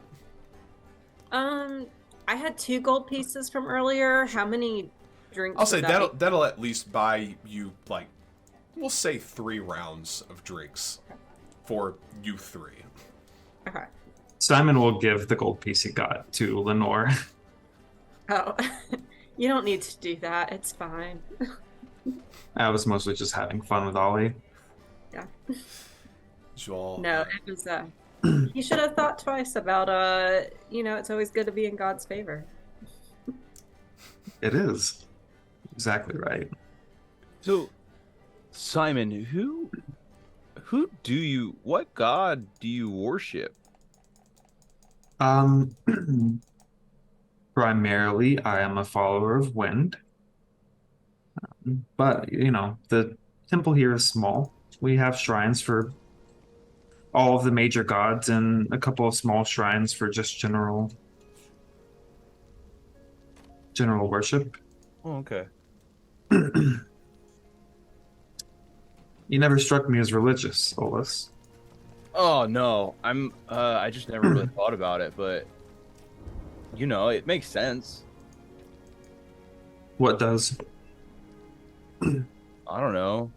I had 2 gold pieces from earlier. How many drinks? I'll say would that be? that'll at least buy you, like, we'll say 3 rounds of drinks for you 3. Okay. Simon will give the gold piece he got to Lenore. Oh. You don't need to do that. It's fine. I was mostly just having fun with Ollie. Yeah. You all, No, it was. You should have thought twice about. It's always good to be in God's favor. It is. Exactly right. So, Simon, what god do you worship? Primarily, I am a follower of wind. But, the temple here is small. We have shrines for all of the major gods and a couple of small shrines for just general worship. Oh, okay. You never struck me as religious, Olus. Oh no, I just never really thought about it, but it makes sense. What does? I don't know.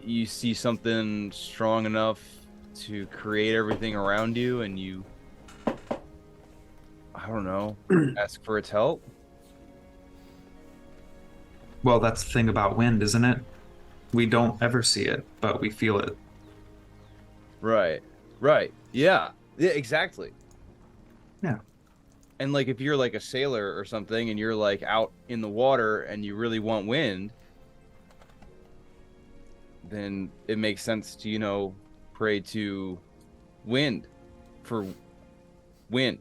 You see something strong enough to create everything around you, and you, I don't know, ask for its help. Well, that's the thing about wind, isn't it? We don't ever see it, but we feel it. Right. Yeah, exactly. Yeah. And like if you're like a sailor or something and you're like out in the water and you really want wind, then it makes sense to, pray to wind for wind.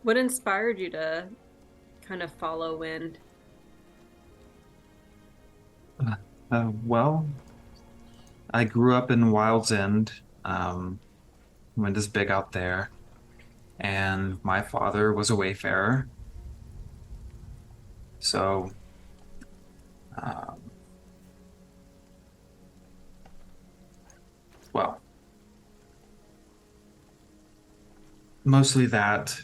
What inspired you to kind of follow wind? Well, I grew up in Wild's End. Wind is big out there. And my father was a wayfarer. So, well, mostly that.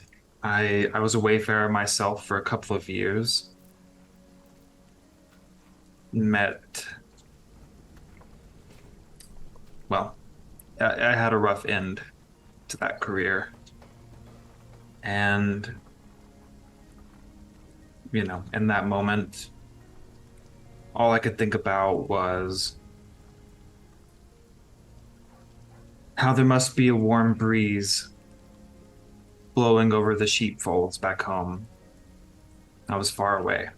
I was a wayfarer myself for a couple of years. I had a rough end to that career. And, in that moment, all I could think about was how there must be a warm breeze blowing over the sheepfolds back home. I was far away.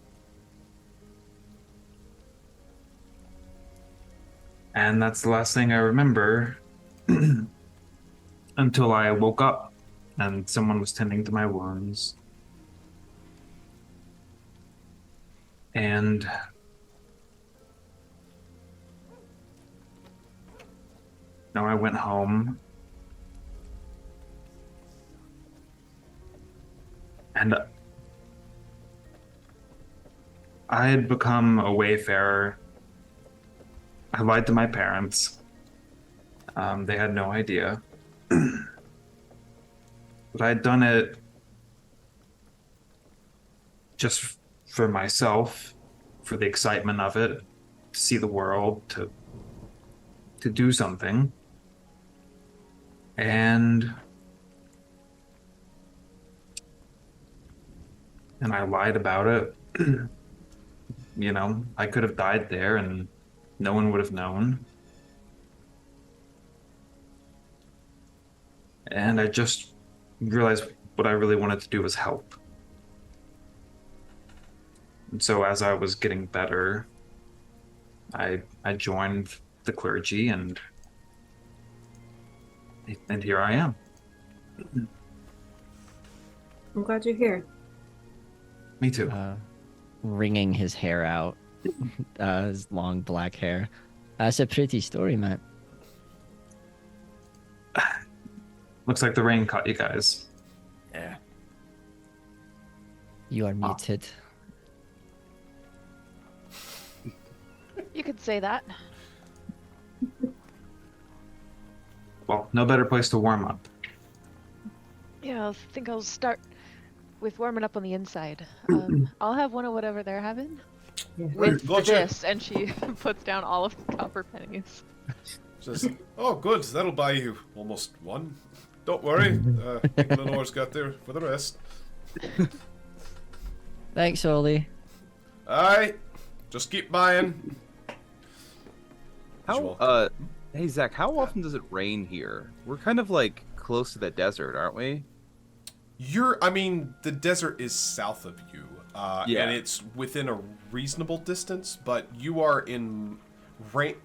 And that's the last thing I remember until I woke up and someone was tending to my wounds. And now I went home. And I had become a wayfarer. I lied to my parents. They had no idea. But I had done it just for myself, for the excitement of it, to see the world, to do something. And I lied about it. I could have died there and no one would have known. And I just realized what I really wanted to do was help. And so as I was getting better, I joined the clergy and here I am. I'm glad you're here. Me too. Wringing his hair out, his long black hair. That's a pretty story, Matt. Looks like the rain caught you guys. Yeah. You are muted. You could say that. Well, no better place to warm up. Yeah, I think I'll start with warming up on the inside. I'll have one of whatever they're having. With Gotcha. this, and she puts down all of the copper pennies. Says, oh, good, that'll buy you almost one. Don't worry. I think Lenore's got there for the rest. Thanks, Oli. Alright. Just keep buying. How hey Zach, how often does it rain here? We're kind of like close to the desert, aren't we? The desert is south of you. Yeah. And it's within a reasonable distance, but you are in rain.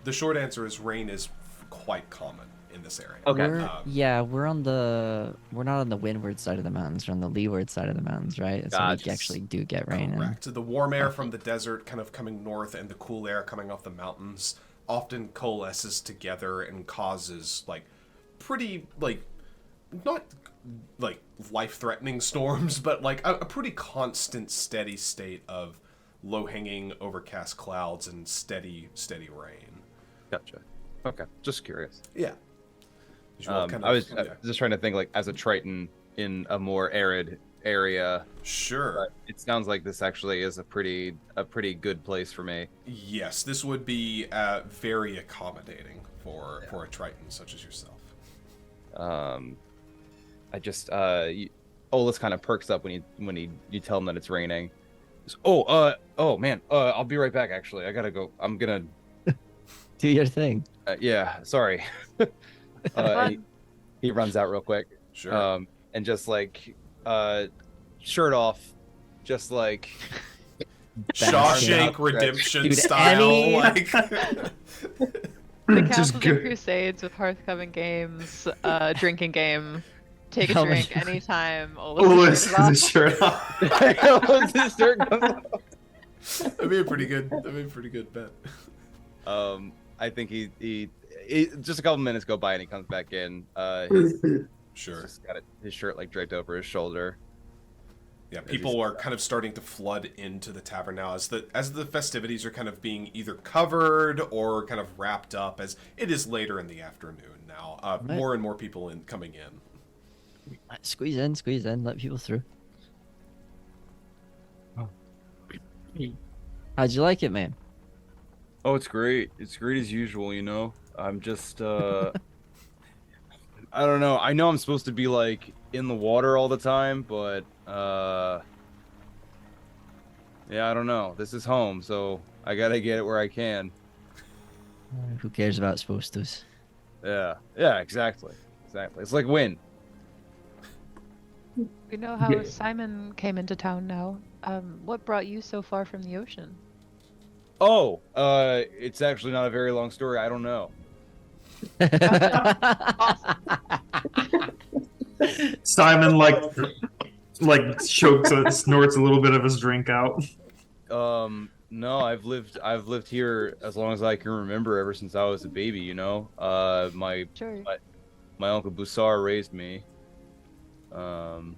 The short answer is rain is quite common in this area. Okay. We're not on the windward side of the mountains. We're on the leeward side of the mountains, right? So Gotcha. we actually do get rain. Correct. So the warm air from the desert kind of coming north and the cool air coming off the mountains often coalesces together and causes like pretty like not like life-threatening storms, but like a pretty constant steady state of low-hanging overcast clouds and steady rain. Gotcha. Okay, just curious. Yeah. I was just trying to think, like, as a Triton in a more arid area. Sure. But it sounds like this actually is a pretty good place for me. Yes, this would be very accommodating for a Triton such as yourself. I just Olus kind of perks up when you tell him that it's raining. Oh man, I'll be right back. Actually, I gotta go. I'm gonna Do your thing. yeah. Sorry. He runs out real quick. Sure. And just like shirt off, just like Shawshank Redemption Dude, style. Like The Just Castles go- Crusades with Hearthcoven games, drinking game. Take a How drink much- anytime. Olus has his shirt off. His shirt comes off. that'd be a pretty good bet. I think he just a couple minutes go by and he comes back in. He's Sure. just got his shirt like draped over his shoulder. Yeah, people are kind of starting to flood into the tavern now as the festivities are kind of being either covered or kind of wrapped up, as it is later in the afternoon now. Right. More and more people coming in. Squeeze in, let people through. How'd you like it, man? Oh, it's great. It's great as usual, you know. I'm just I don't know. I know I'm supposed to be like in the water all the time, but yeah, I don't know. This is home, so I gotta get it where I can. Who cares about supposed to's? Yeah, exactly. It's like wind. We know how Yeah. Simon came into town now. What brought you so far from the ocean? Oh, it's actually not a very long story. I don't know. Simon like snorts a little bit of his drink out. No, I've lived here as long as I can remember, ever since I was a baby, you know. My Sure. uncle Busar raised me. And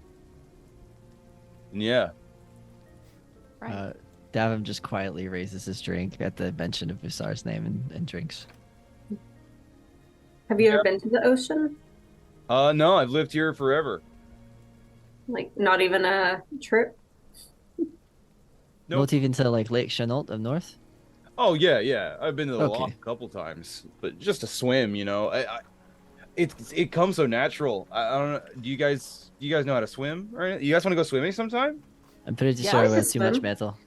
yeah. Right. Davhim just quietly raises his drink at the mention of Busar's name and drinks. Have you ever been to the ocean? No, I've lived here forever. Like, not even a trip? Nope. Not even to like Lake Chenault up north? Oh yeah. I've been to the Okay. loch a couple times, but just to swim, you know. It comes so natural. I don't know. Do you guys know how to swim? Or anything? You guys want to go swimming sometime? I'm pretty Yeah, sure I we're could too much swim. metal.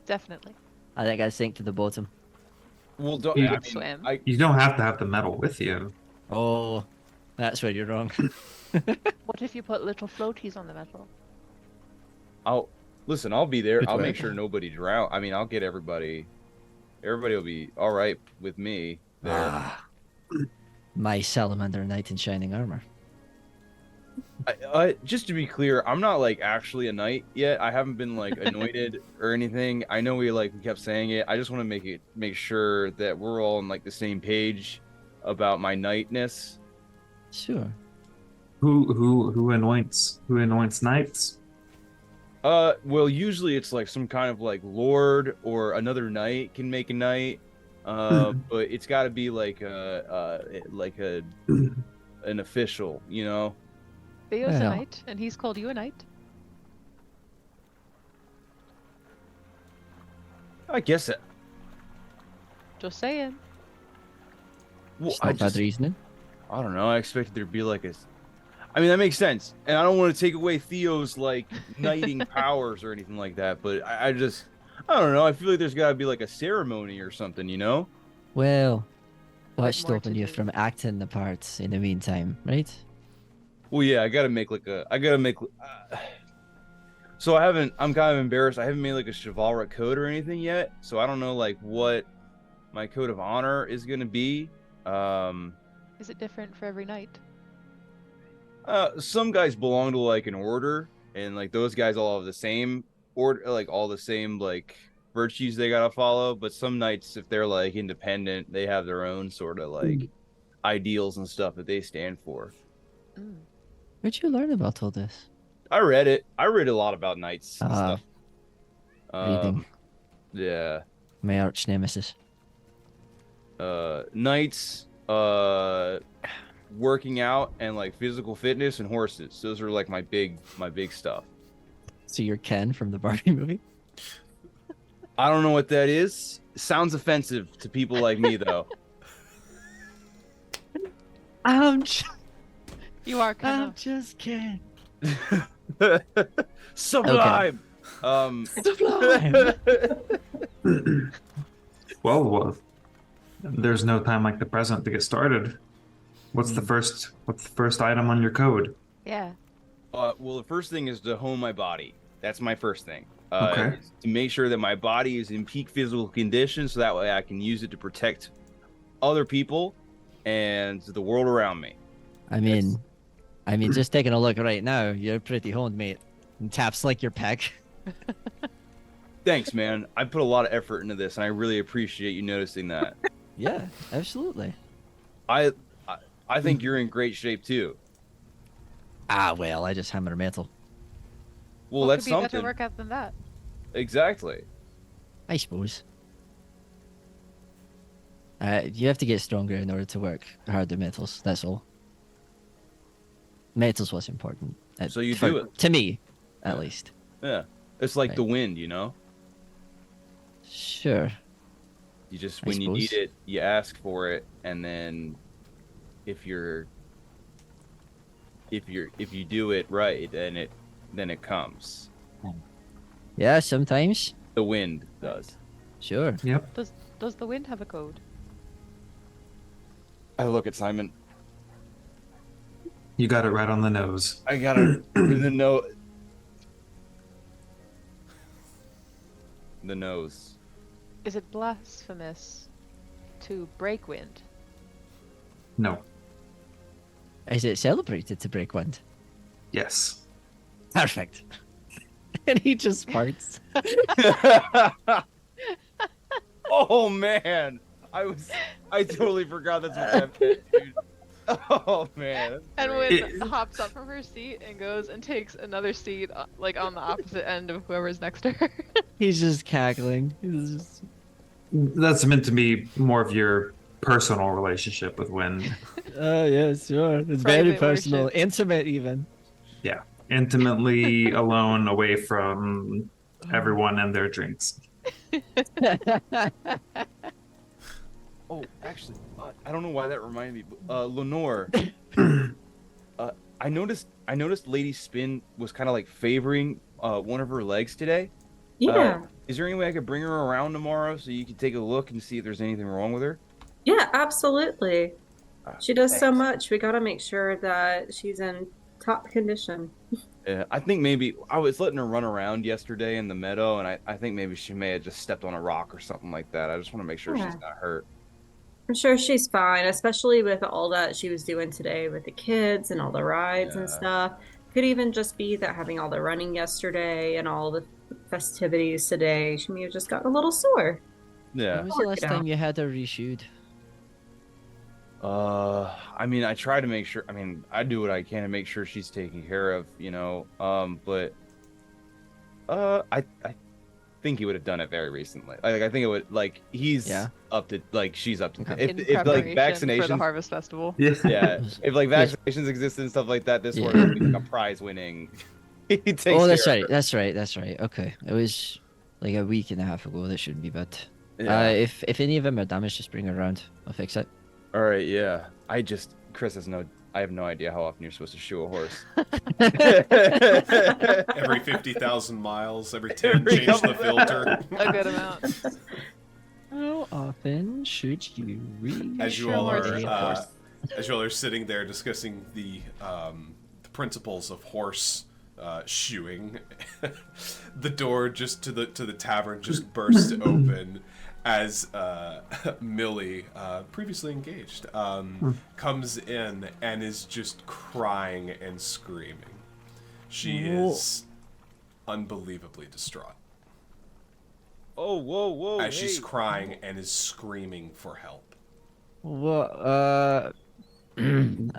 Definitely. I think I sink to the bottom. Well, don't. You I could mean, swim. You don't have to have the metal with you. Oh, that's where you're wrong. What if you put little floaties on the metal? I'll be there. Good I'll work. make sure nobody drown. I mean, I'll get everybody. Everybody will be all right with me there. Ah, my salamander knight in shining armor. Just to be clear, I'm not like actually a knight yet. I haven't been like anointed or anything. I know we kept saying it. I just want to make sure that we're all on like the same page about my knightness. Sure. Who anoints knights? Well, usually it's like some kind of like lord or another knight can make a knight. But it's got to be like an official, you know. Theo's Yeah. a knight, and he's called you a knight. I guess it. Just saying. Well, It's not bad reasoning. I don't know. I expected there'd be like I mean, that makes sense, and I don't want to take away Theo's like knighting powers or anything like that, but I don't know. I feel like there's got to be like a ceremony or something, you know? Well, what's more to stopping you do. from acting the parts in the meantime, right? Well, yeah, I gotta make like a. I gotta make. So I haven't. I'm kind of embarrassed. I haven't made like a chivalric code or anything yet, so I don't know like what my code of honor is gonna be. Is it different for every night? Some guys belong to like an order, and like those guys all have the same order, like all the same like virtues they gotta follow. But some knights, if they're like independent, they have their own sort of like ideals and stuff that they stand for. Mm. Where'd you learn about all this? I read it. I read a lot about knights and Ah, stuff. reading. Yeah. My arch nemesis. Knights, working out and like physical fitness and horses. Those are like my big stuff. So you're Ken from the Barbie movie? I don't know what that is. Sounds offensive to people like me though. You are kind I'm of. just Ken. Sublime. Sublime. Well, there's no time like the present to get started. What's the first item on your code? Yeah. Well, the first thing is to hone my body. That's my first thing. Okay. To make sure that my body is in peak physical condition, so that way I can use it to protect other people and the world around me. I mean, just taking a look right now, you're pretty honed, mate. And taps like your pec. Thanks, man. I put a lot of effort into this, and I really appreciate you noticing that. Yeah, absolutely. I think you're in great shape too. Ah, well, I just hammer metal. Well, What that's could be a something. better workout than that? Exactly. I suppose. You have to get stronger in order to work harder metals. That's all. Metals was important. So you do it. To me, at least. Yeah. It's like Right. the wind, you know? Sure. You just I when you need suppose. it, you ask for it, and then if you do it right, then it comes. Yeah, sometimes. The wind does. Sure. Yep. Does the wind have a code? I look at Simon. You got it right on the nose. I gotta the nose. Is it blasphemous to break wind? No. Is it celebrated to break wind? Yes. Perfect. And he just farts. Oh man, I totally forgot that's what that meant, dude. Oh man. That's And great. when hops up from her seat and goes and takes another seat, like on the opposite end of whoever's next to her. He's just cackling. He's just... That's meant to be more of your personal relationship with wind. Oh, yeah, sure. It's Private very personal. worship. Intimate, even. Yeah. Intimately alone, away from everyone and their drinks. Oh, actually, I don't know why that reminded me. Lenore, I noticed Lady Spin was kind of like favoring one of her legs today. Yeah. Is there any way I could bring her around tomorrow so you can take a look and see if there's anything wrong with her? Yeah, absolutely. She does so Thanks. much. We got to make sure that she's in top condition. Yeah, I think maybe I was letting her run around yesterday in the meadow, and I think maybe she may have just stepped on a rock or something like that. I just want to make sure Yeah. she's not hurt. I'm sure she's fine, especially with all that she was doing today with the kids and all the rides and Yeah. stuff. Could even just be that having all the running yesterday and all the festivities today, she may have just gotten a little sore. Yeah. When was the Work last it out. time you had her reshoot? I mean, I try to make sure. I mean, I do what I can to make sure she's taken care of, you know. But I think he would have done it very recently. Like, I think it would like he's Yeah. up to like she's up to Okay. In if like preparation for the vaccinations. Harvest Festival. Yeah. Yeah, if like Yes. vaccinations exist and stuff like that, this Yeah. one would be like a prize winning. He takes Oh, that's care of right. her. That's right. Okay. It was like a week and a half ago. That shouldn't be bad. Yeah. If any of them are damaged, just bring her around. I'll fix it. All right, yeah. Chris has I have no idea how often you're supposed to shoe a horse. Every 50,000 miles, every 10, change the filter. A good amount. How often should you read? As you Sure, all are, horse. as you all are sitting there discussing the principles of horse shoeing, the door just to the tavern just bursts open as Millie, previously engaged, comes in and is just crying and screaming. She is unbelievably distraught Oh, whoa! as she's hey. crying and is screaming for help. Well, Dan,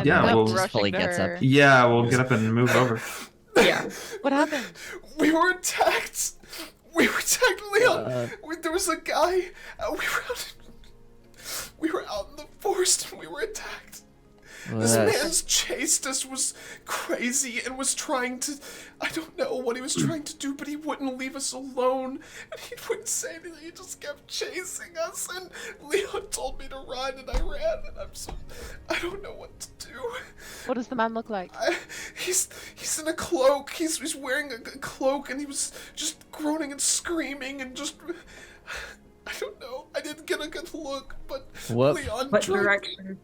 Yeah, Nut we'll- just rushing fully to gets up. her. Yeah, we'll get up and move over. Yeah. What happened? We were attacked. We were attacked, Leon. Uh, There was a guy. We were out in the forest and we were attacked. This Well, man's chased us, was crazy, and was trying to... I don't know what he was trying to do, but he wouldn't leave us alone. And he wouldn't say anything. He just kept chasing us. And Leon told me to run, and I ran. And I don't know what to do. What does the man look like? He's in a cloak. He's wearing a cloak, and he was just groaning and screaming and just... I don't know. I didn't get a good look, but What- Leon What drove direction?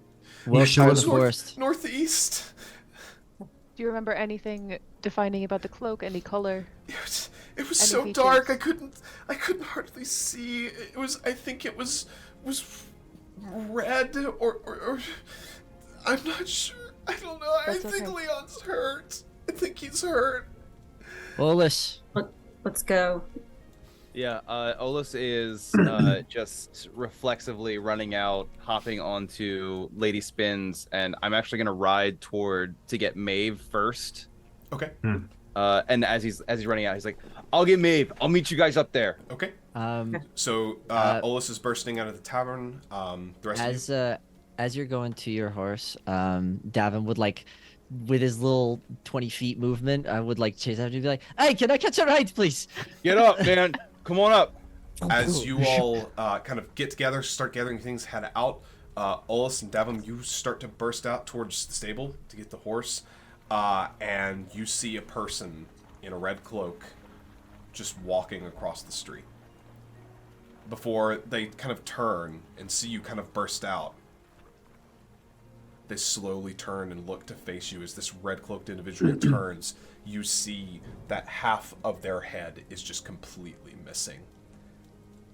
what show part of us the forest? northeast. Do you remember anything defining about the cloak? Any color? It was Any so features? dark. I couldn't hardly see. It was. I think it was red or I'm not sure. I don't know. That's I think okay. Leon's hurt. I think he's hurt. Olus. Let's go. Yeah, Olus is just reflexively running out, hopping onto Lady Spins, and I'm actually gonna ride to get Maeve first. Okay. And as he's running out, he's like, "I'll get Maeve. I'll meet you guys up there." Okay. Um, So Olus is bursting out of the tavern. The rest of you. as you're going to your horse, Davin would like, with his little 20 feet movement, I would like chase after you and be like, "Hey, can I catch a ride, please?" Get up, man. Come on up. As you all kind of get together, start gathering things, head out. Olus and Davhim, you start to burst out towards the stable to get the horse, and you see a person in a red cloak just walking across the street. Before they kind of turn and see you kind of burst out, they slowly turn and look to face you. As this red-cloaked individual turns, you see that half of their head is just completely missing.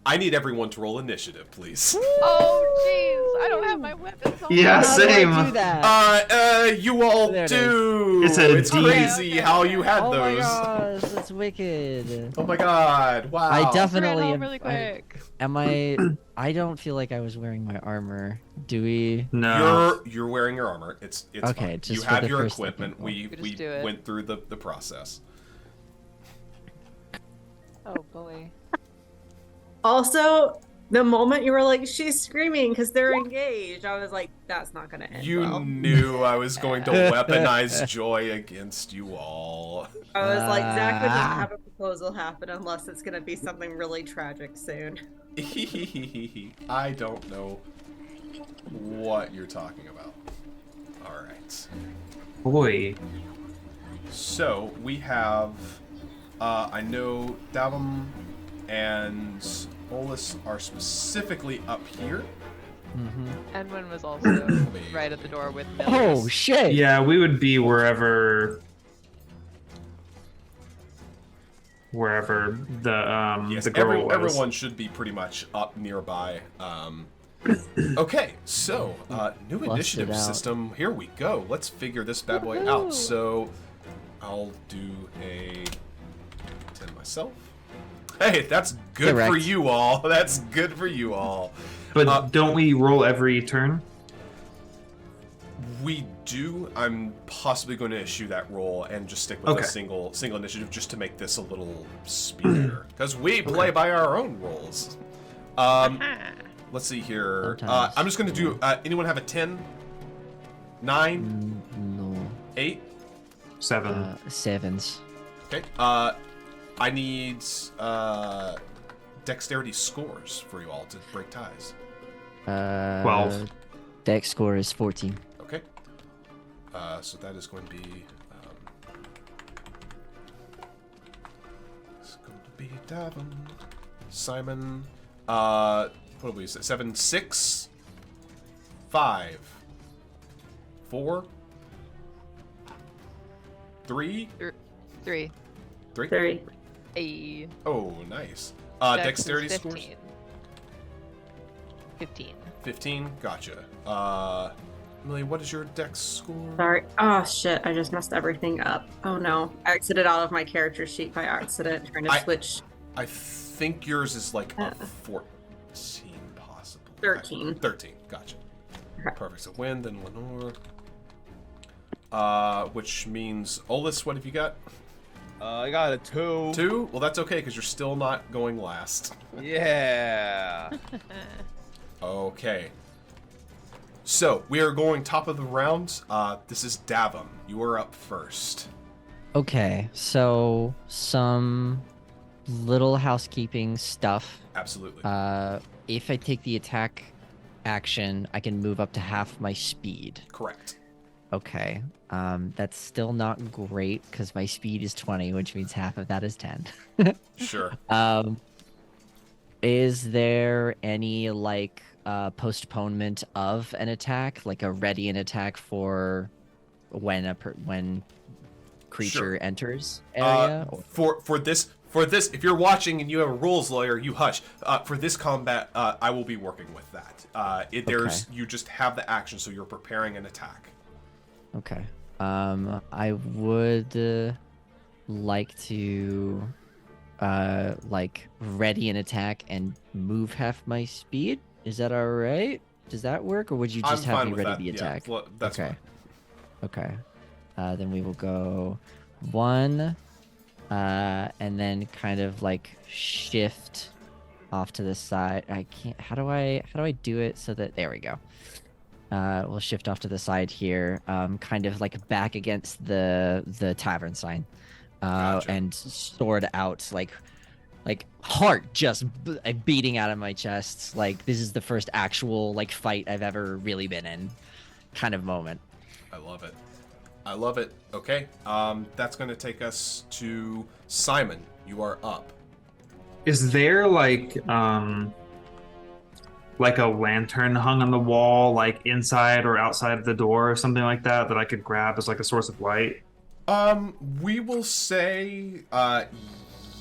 I need everyone to roll initiative, please. Oh, jeez! I don't have my weapons on. Yeah, How do I same. do that? You all There it do. is. It's a D. crazy Okay, how okay. you had Oh my those. gosh, that's wicked. Oh my god! Wow. I Ran definitely home am- really quick. Am I? I don't feel like I was wearing my armor. Do we? No. You're wearing your armor. It's Okay, fine. just You for have the your first equipment. second. We We just do it. went through the process. Oh boy. Also, the moment you were like, she's screaming because they're engaged, I was like, that's not going to end You well. knew I was going to weaponize joy against you all. I was like, Zach would not have a proposal happen unless it's going to be something really tragic soon. I don't know what you're talking about. All right. Boy. So we have, I know Davhim and Olus are specifically up here. Mm-hmm. Enwyn was also right at the door with Millie. Oh shit! Yeah, we would be wherever the Yes, the girl was. everyone should be pretty much up nearby. Okay, so new Busted initiative out. system. Here we go. Let's figure this bad boy Woohoo. out. So I'll do a 10 myself. Hey, that's good for Correct. you all. That's good for you all. But don't we roll every turn? We do. I'm possibly going to issue that roll and just stick with Okay. a single initiative just to make this a little speedier because we play by our own rules. Let's see here. Sometimes. I'm just going to do. Anyone have a 10, 9, No. 8? 7. Sevens. Okay. I need dexterity scores for you all to break ties. 12. Dex score is 14. Okay. So that is going to be. It's going to be Davhim, Simon. What did we say? 7, 6, 5, 4, 3. 3. 3. 3. A Oh, nice. Dexterity scores. 15. 15. Gotcha. Emily, what is your dex score? Sorry. Oh shit! I just messed everything up. Oh no! I exited out of my character sheet by accident, trying to switch. I think yours is like a 14, possibly. 13. 13. Gotcha. Okay. Perfect. So Wind and Lenore. Which means Olus. What have you got? I got a 2. 2. Well, that's okay because you're still not going last. Yeah. Okay. So we are going top of the round. This is Davhim. You are up first. Okay, so some little housekeeping stuff. Absolutely. If I take the attack action, I can move up to half my speed. Correct. Okay. That's still not great because my speed is 20, which means half of that is 10. Sure. Is there any like postponement of an attack, like a ready an attack for when when creature Sure. enters area? For this, if you're watching and you have a rules lawyer, you hush. For this combat, I will be working with that. There's you just have the action, so you're preparing an attack. Okay. I would like to like ready an attack and move half my speed. Is that all right? Does that work, or would you just I'm have fine me with ready that. the attack? Yeah, well, that's okay. fine. Okay. Then we will go 1, and then kind of like shift off to the side. I can't. How do I do it so that there we go. We'll shift off to the side here, kind of like back against the tavern sign, Gotcha. and sword out, like heart just beating out of my chest. Like this is the first actual like fight I've ever really been in, kind of moment. I love it. I love it. Okay. That's going to take us to Simon. You are up. Is there like a lantern hung on the wall, like inside or outside of the door or something like that, that I could grab as like a source of light? We will say,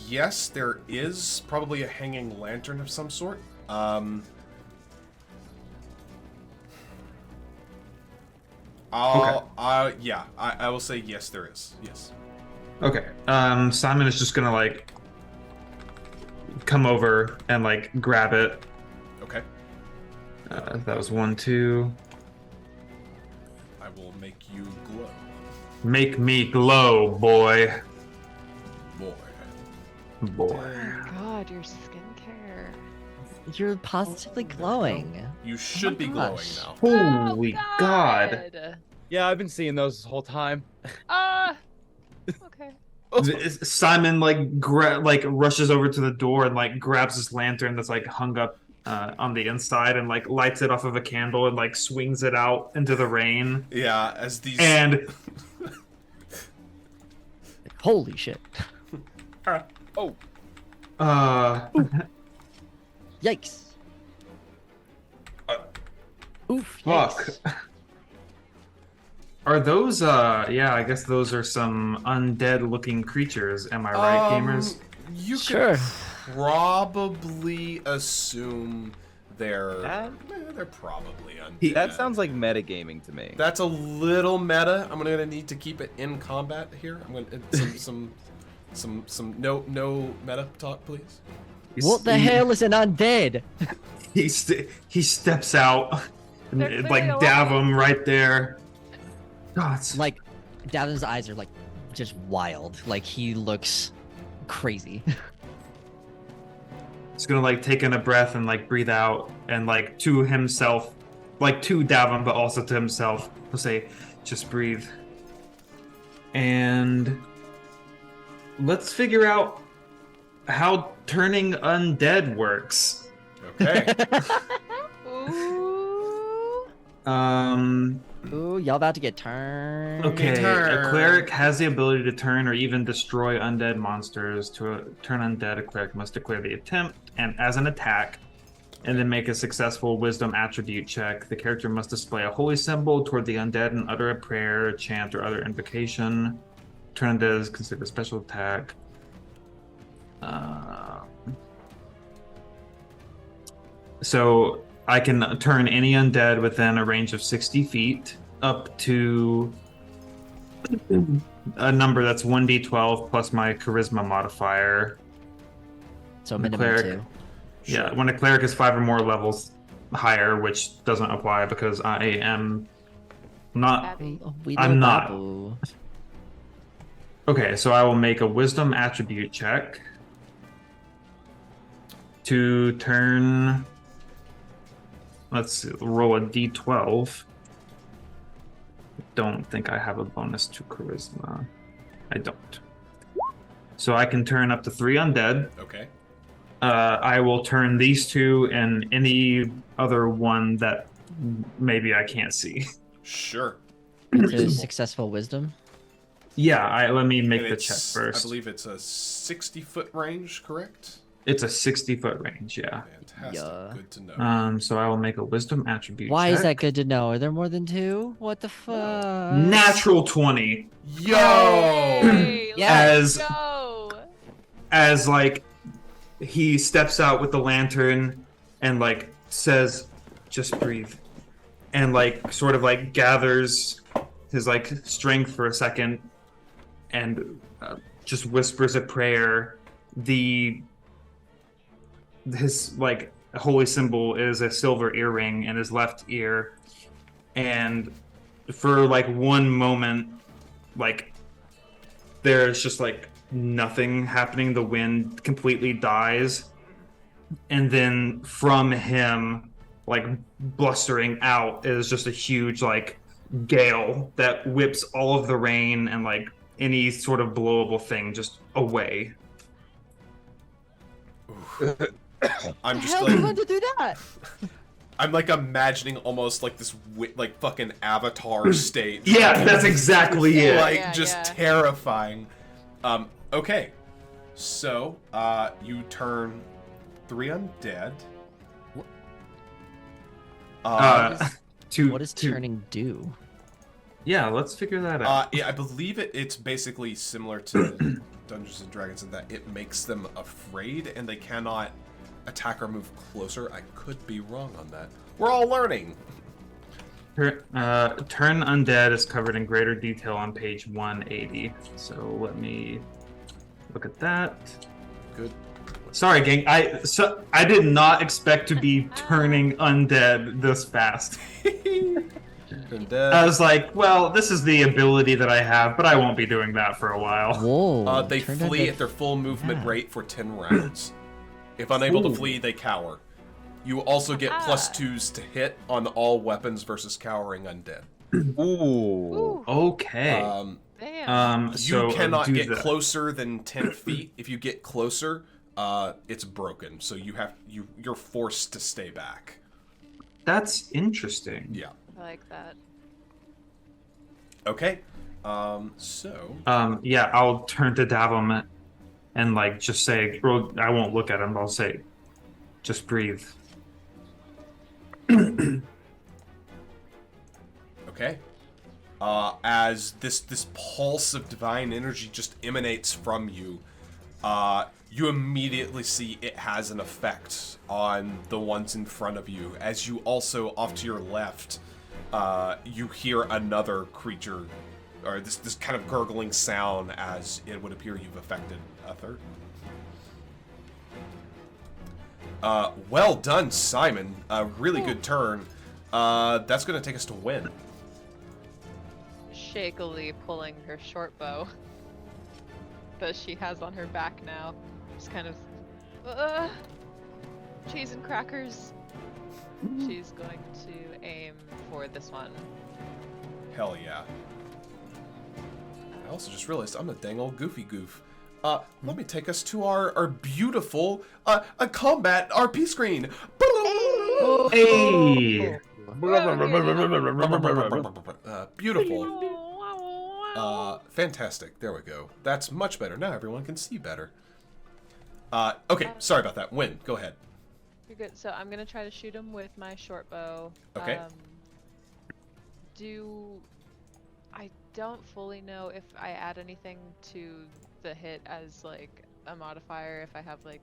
yes, there is probably a hanging lantern of some sort. I will say yes, there is. Yes. Okay. Simon is just gonna like come over and like grab it. Okay. That was 1, 2. I will make you glow, Make me glow, boy. boy. Boy. Oh God, your skincare. You're positively glowing. You should be glowing gosh. now. Holy God. Yeah, I've been seeing those this whole time. Okay. Simon like rushes over to the door and like grabs this lantern that's like hung up on the inside and like lights it off of a candle and like swings it out into the rain. Yeah, as these. And Holy shit. Oh, Yikes. Oof. fuck. Yikes. Are those yeah, I guess those are some undead looking creatures, am I right, gamers? You Sure. could probably assume they're That- they're probably undead. that sounds like metagaming to me. That's a little meta. I'm gonna need to keep it in combat here. I'm gonna some no meta talk, please. What the hell is an undead? He steps out and They're like clearly dab alive. him right there. God, it's- Like, Davim's eyes are like just wild. Like he looks crazy. he's gonna like take in a breath and like breathe out and like to himself, like to Davin, but also to himself, he'll say, "Just breathe." And let's figure out how turning undead works. Okay. Ooh. Ooh, y'all about to get turned. Okay, turn. a cleric has the ability to turn or even destroy undead monsters. To turn undead, a cleric must declare the attempt and as an attack, and then make a successful wisdom attribute check. The character must display a holy symbol toward the undead and utter a prayer, chant, or other invocation. Turn undead is considered a special attack. So I can turn any undead within a range of 60 feet up to a number that's 1d12 plus my charisma modifier. So The minimum cleric. 2. Yeah, when a cleric is 5 or more levels higher, which doesn't apply because I am not. Abby. We I'm know not. Babu. Okay, so I will make a wisdom attribute check to turn. Let's see, roll a d12. Don't think I have a bonus to charisma. I don't. So I can turn up to 3 undead. Okay. I will turn these 2 and any other one that maybe I can't see. Sure. So Reasonable. successful wisdom. Yeah, let me make And the check first. I believe it's a 60-foot range, correct? It's a 60-foot range, yeah. Fantastic. Yeah. Good to know. So I will make a wisdom attribute Why check. is that good to know? Are there more than 2? What the fuck? Natural 20. Yo! Hey, Yes. let's go. As like he steps out with the lantern and like says, "Just breathe," and like sort of like gathers his like strength for a second and just whispers a prayer. His like holy symbol is a silver earring in his left ear, and for like one moment, like there's just like nothing happening. The wind completely dies, and then from him, like blustering out, is just a huge like gale that whips all of the rain and like any sort of blowable thing just away. I'm The just hell you like, want to do that? I'm like imagining almost like this like fucking Avatar state. Yeah, that's exactly it. Like Yeah, just yeah. terrifying. Okay. So, you turn 3 undead. What does turning do? Yeah, let's figure that out. Yeah, I believe it's basically similar to Dungeons and Dragons in that it makes them afraid and they cannot attack or move closer. I could be wrong on that. We're all learning. Turn undead is covered in greater detail on page 180. So let me look at that. Good. Sorry, gang. I did not expect to be turning undead this fast. Undead. I was like, well, this is the ability that I have, but I won't be doing that for a while. Whoa. They turned flee into- at their full movement Yeah. rate for 10 rounds. If unable to Ooh. flee, they cower. You also get +2s to hit on all weapons versus cowering undead. Ooh. Ooh, Okay. damn. You So cannot do get that. closer than 10 feet. If you get closer, it's broken. So you're forced to stay back. That's interesting. Yeah. I like that. Okay. So Yeah, I'll turn to Davhim and like just say, well, I won't look at him, but I'll say, just breathe. okay. As this pulse of divine energy just emanates from you, you immediately see it has an effect on the ones in front of you. As you also, off to your left, you hear another creature, or this kind of gurgling sound as it would appear you've affected a third. Well done, Simon. A really good turn. That's going to take us to win. Shakily pulling her short bow that she has on her back now. Just kind of, cheese and crackers. She's going to aim for this one. Hell yeah. I also just realized I'm a dang old goofy goof. Let me take us to our beautiful a combat RP screen. Hey! Beautiful. Fantastic. There we go. That's much better. Now everyone can see better. Okay, sorry about that. Win, go ahead. You're good. So I'm gonna try to shoot him with my short bow. Okay. I don't fully know if I add anything to the hit as like a modifier if I have like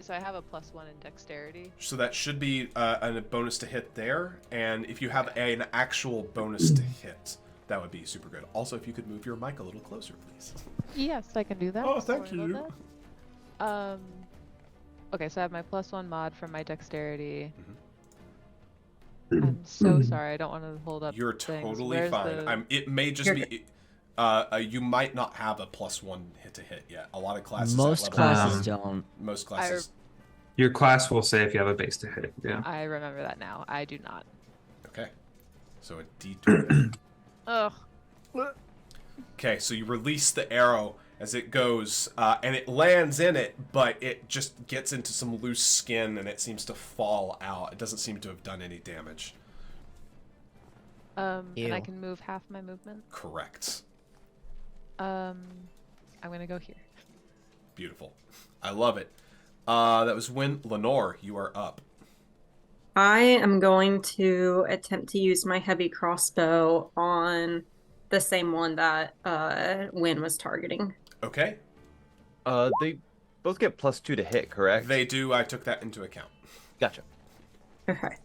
so I have a +1 in dexterity. So that should be a bonus to hit there, and if you have an actual bonus to hit, that would be super good. Also, if you could move your mic a little closer, please. Yes, I can do that. Oh, thank Sorry about you. that. Okay, so I have my +1 mod from my dexterity. I'm so sorry. I don't want to hold up. You're things. totally Where's fine. the- It may just be. You might not have a +1 hit to hit yet. A lot of classes. at Most level classes one- don't. Most classes. Your class will say if you have a base to hit. Yeah. I remember that now. I do not. Okay. So a D20. Ugh. Okay, so you release the arrow as it goes, and it lands in it, but it just gets into some loose skin, and it seems to fall out. It doesn't seem to have done any damage. And I Ew. can move half my movement. Correct. I'm gonna go here. Beautiful. I love it. That was when Lenore, you are up. I am going to attempt to use my heavy crossbow on the same one that Win was targeting. Okay. They both get +2 to hit, correct? They do. I took that into account. Gotcha. Okay.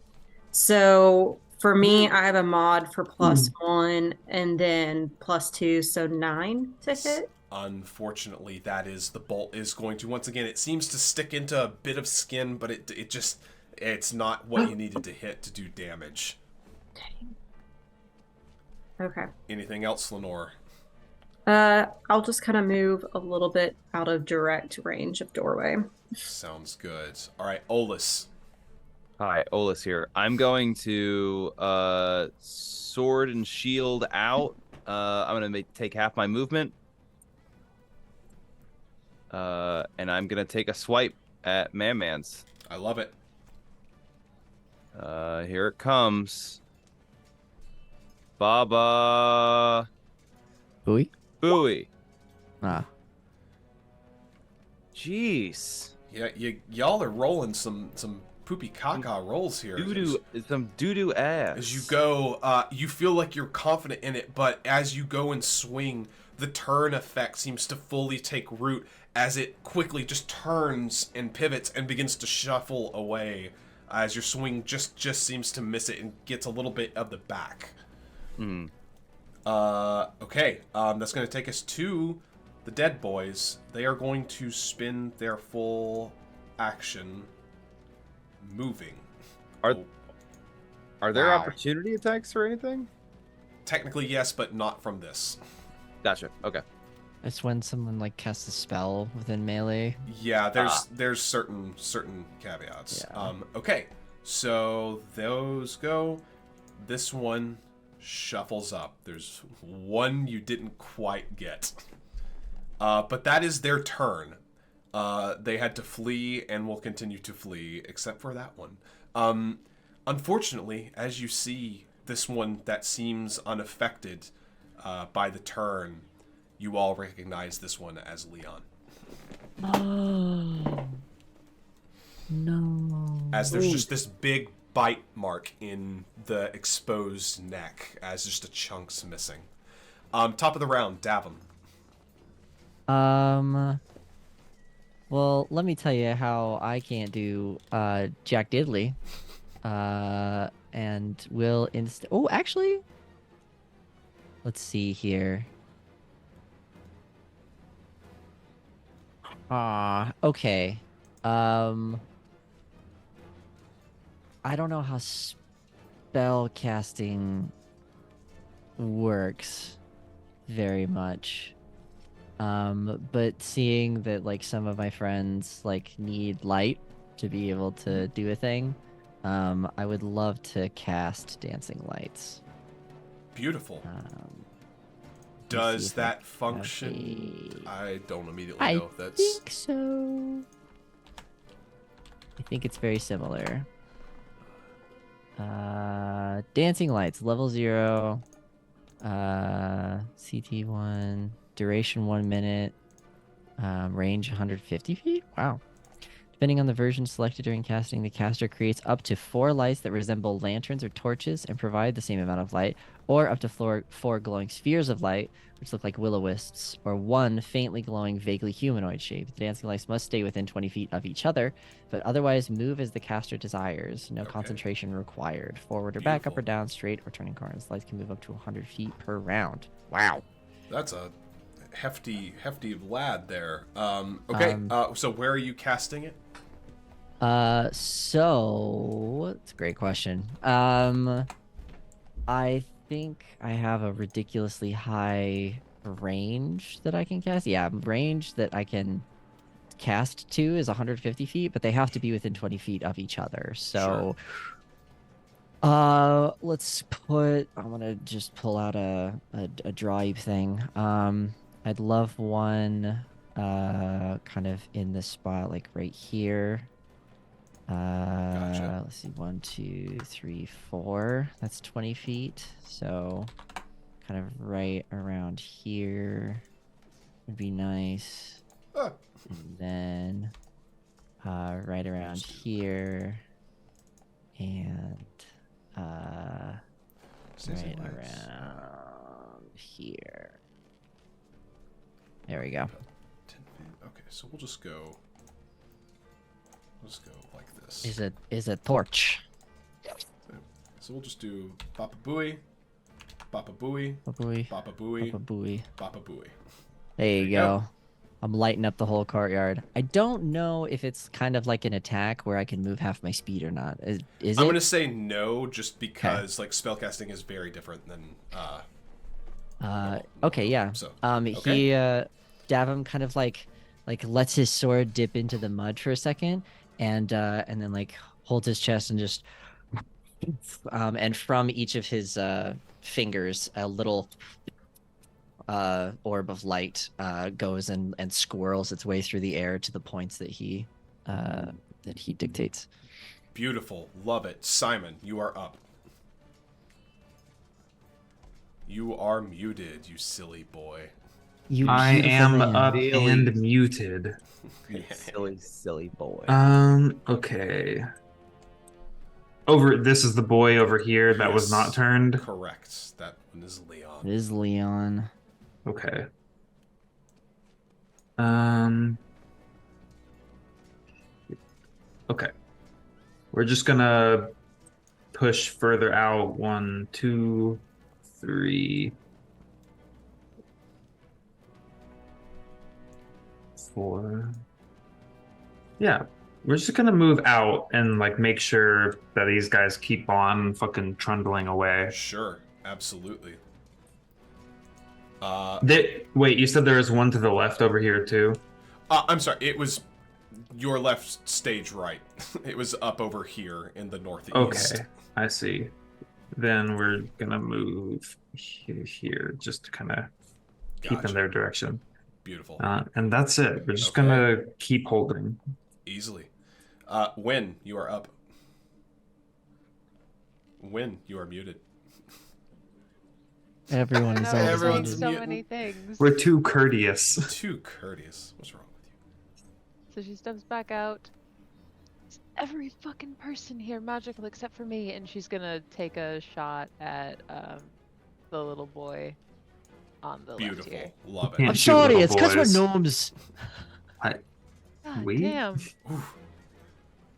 So for me, I have a mod for +1 and then +2, so 9 to hit. Unfortunately, that is the bolt is going to once again. It seems to stick into a bit of skin, but it's not what you needed to hit to do damage. Okay. Anything else, Lenore? I'll just kind of move a little bit out of direct range of doorway. Sounds good. All right, Olus. Hi, Olus here. I'm going to sword and shield out. I'm gonna take half my movement. And I'm gonna take a swipe at Man-Man's. I love it. Here it comes. Baba Booey? Booey. Ah. Jeez. Yeah, y'all are rolling some poopy caca rolls here. Some doo-doo ass. As you go, you feel like you're confident in it, but as you go and swing, the turn effect seems to fully take root as it quickly just turns and pivots and begins to shuffle away as your swing just seems to miss it and gets a little bit of the back. Hmm. Okay, that's going to take us to the dead boys. They are going to spin their full action moving. Are there Wow. opportunity attacks or anything? Technically, yes, but not from this. Gotcha. Okay. It's when someone like casts a spell within melee. Yeah, there's certain caveats. Yeah. Okay, so those go. This one shuffles up. There's one you didn't quite get. But that is their turn. They had to flee and will continue to flee, except for that one. Unfortunately, as you see this one that seems unaffected by the turn, you all recognize this one as Leon. Oh. No. As there's just this big bite mark in the exposed neck, as just a chunk's missing. Top of the round, Davhim. Well, let me tell you how I can't do Jack Diddley. And will oh, actually, let's see here. Okay. I don't know how spell casting works very much. But seeing that like some of my friends like need light to be able to do a thing, I would love to cast Dancing Lights. Beautiful. Let me see Does if I that can function? I don't immediately I know if that's... think so. I think it's very similar. Dancing lights, level 0. CT1, duration 1 minute. Range 150 feet. Wow. Depending on the version selected during casting, the caster creates up to 4 lights that resemble lanterns or torches and provide the same amount of light, or up to 4 glowing spheres of light, which look like will-o-wisps, or 1 faintly glowing, vaguely humanoid shape. The dancing lights must stay within 20 feet of each other, but otherwise move as the caster desires. No concentration required. Forward or back, up or down, straight or turning corners. Lights can move up to 100 feet per round. Wow. That's a hefty lad there. Okay, so where are you casting it? So it's a great question. I think I have a ridiculously high range that I can cast. Yeah, range that I can cast to is 150 feet, but they have to be within 20 feet of each other. So, let's put. I'm gonna just pull out a drive thing. I'd love one, kind of in this spot, like right here. Gotcha. Let's see, 1, 2, 3, 4. That's 20 feet. So, kind of right around here would be nice. Ah. And then, right around here, and right around here. There we go. 10 feet. Okay, so we'll just go. Let's go like this. Is a torch. So we'll just do Bapa Booey, Bapa Booey, Booey. Bapa Booey, Booey. Bapa Booey. There you go. I'm lighting up the whole courtyard. I don't know if it's kind of like an attack where I can move half my speed or not. Is it? I'm gonna say no, just because like spellcasting is very different than. Okay, yeah. So, he Davhim kind of like lets his sword dip into the mud for a second, and then like holds his chest and just and from each of his fingers a little orb of light goes and squirrels its way through the air to the points that he dictates. Beautiful, love it. Simon, you are up. You are muted, you silly boy. I am man. up Really? and muted. You silly boy. Okay. This is the boy over here that was not turned. Correct. That one is Leon. It is Leon. Okay. Okay. We're just gonna push further out. 1, 2, 3, 4. Yeah. We're just gonna move out and like make sure that these guys keep on fucking trundling away. Sure, absolutely. Wait, you said there was one to the left over here too? I'm sorry, it was your left stage right. It was up over here in the northeast. Okay, I see. Then we're gonna move here just to kind of keep in Gotcha. their direction. Beautiful. And that's it. We're just Okay. gonna keep holding. Easily. Win, you are up. Win, you are muted. Everyone is always Everyone's muted. so mutant. many things. We're too courteous. Too courteous. What's wrong with you? So she steps back out. Is every fucking person here magical except for me? And she's gonna take a shot at the little boy on the left Beautiful. here. Love Yeah. it. I'm Shoot sorry, little it's because we're boys. gnomes. God We? damn.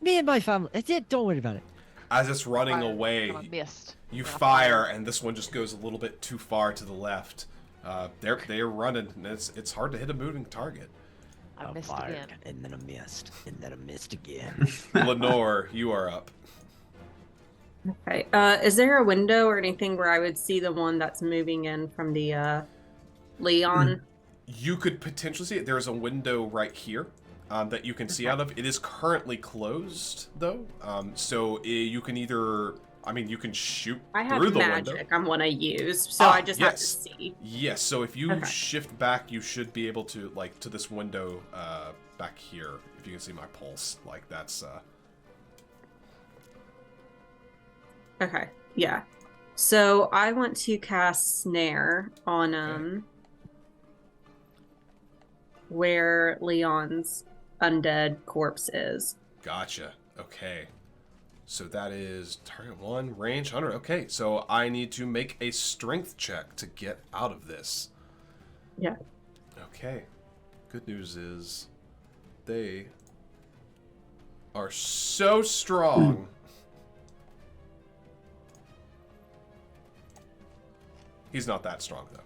Me and my family. That's it. Don't worry about it. As it's running Fire. away, Come on, missed. you Yeah, fire, and this one just goes a little bit too far to the left. They're running, and it's hard to hit a moving target. I missed again. and then I missed, and then I missed again. Lenore, you are up. Okay. Is there a window or anything where I would see the one that's moving in from the Leon? You could potentially see it. There's a window right here that you can see out of. It is currently closed, though. So you can either, you can shoot I have through the magic window. I'm gonna use, so I just have to yes. see. Yes. So if you Okay. shift back, you should be able to to this window back here. If you can see my pulse, that's. Okay, yeah. So I want to cast Snare on where Leon's undead corpse is. Gotcha. Okay. So that is target 1, range 100. Okay, so I need to make a strength check to get out of this. Yeah. Okay. Good news is they are so strong. He's not that strong, though.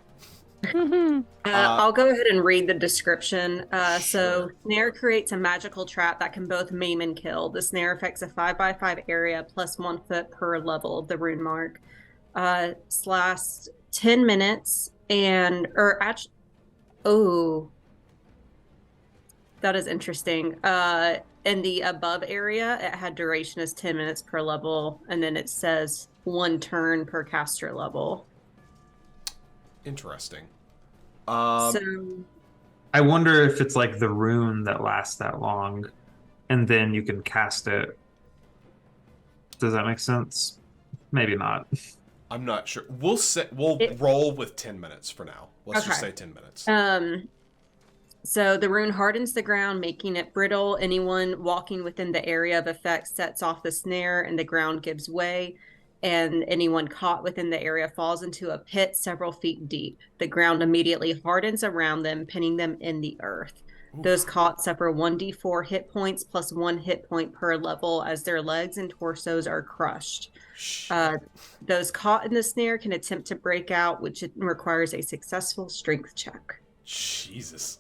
I'll go ahead and read the description. So, Sure. snare creates a magical trap that can both maim and kill. The snare affects a 5x5 area plus 1 foot per level of the rune mark. Lasts 10 minutes oh, that is interesting. In the above area, it had duration as 10 minutes per level, and then it says 1 turn per caster level. Interesting. So I wonder if it's like the rune that lasts that long, and then you can cast it. Does that make sense? Maybe not. I'm not sure. We'll roll with 10 minutes for now. Let's just say 10 minutes. So the rune hardens the ground, making it brittle. Anyone walking within the area of effect sets off the snare, and the ground gives way. And anyone caught within the area falls into a pit several feet deep. The ground immediately hardens around them, pinning them in the earth. Oof. Those caught suffer 1d4 hit points plus 1 hit point per level as their legs and torsos are crushed. Those caught in the snare can attempt to break out, which requires a successful strength check. Jesus.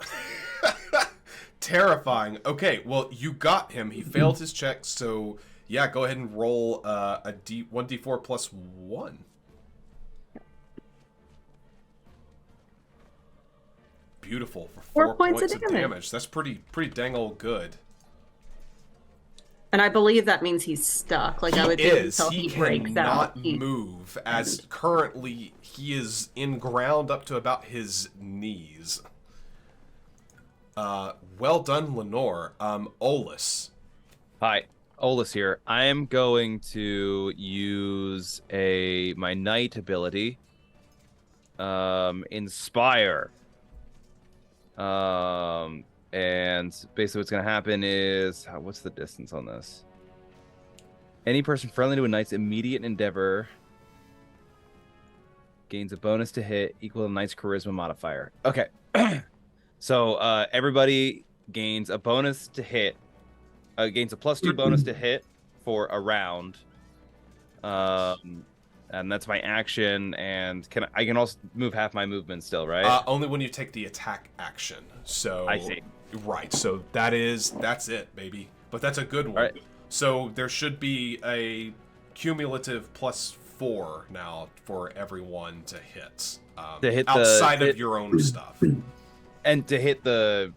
Terrifying. Okay, well, you got him. He failed his check, so yeah, go ahead and roll a 1d4 plus 1. Beautiful. For 4 points of damage. That's pretty dang old good. And I believe that means he's stuck. Like, I would think until he breaks out. He cannot move, as currently he is in ground up to about his knees. Well done, Lenore. Olus. Hi, Olus here. I am going to use my knight ability, Inspire. And basically what's going to happen is, what's the distance on this? Any person friendly to a knight's immediate endeavor gains a bonus to hit equal to the knight's charisma modifier. Okay. So everybody gains a bonus to hit, gains a +2 bonus to hit for a round. And that's my action, and I can also move half my movement still, right? Only when you take the attack action. So I see. Right, so that's it, baby. But that's a good one. All right. So there should be a cumulative +4 now for everyone to hit. To hit outside of your own stuff. And to hit the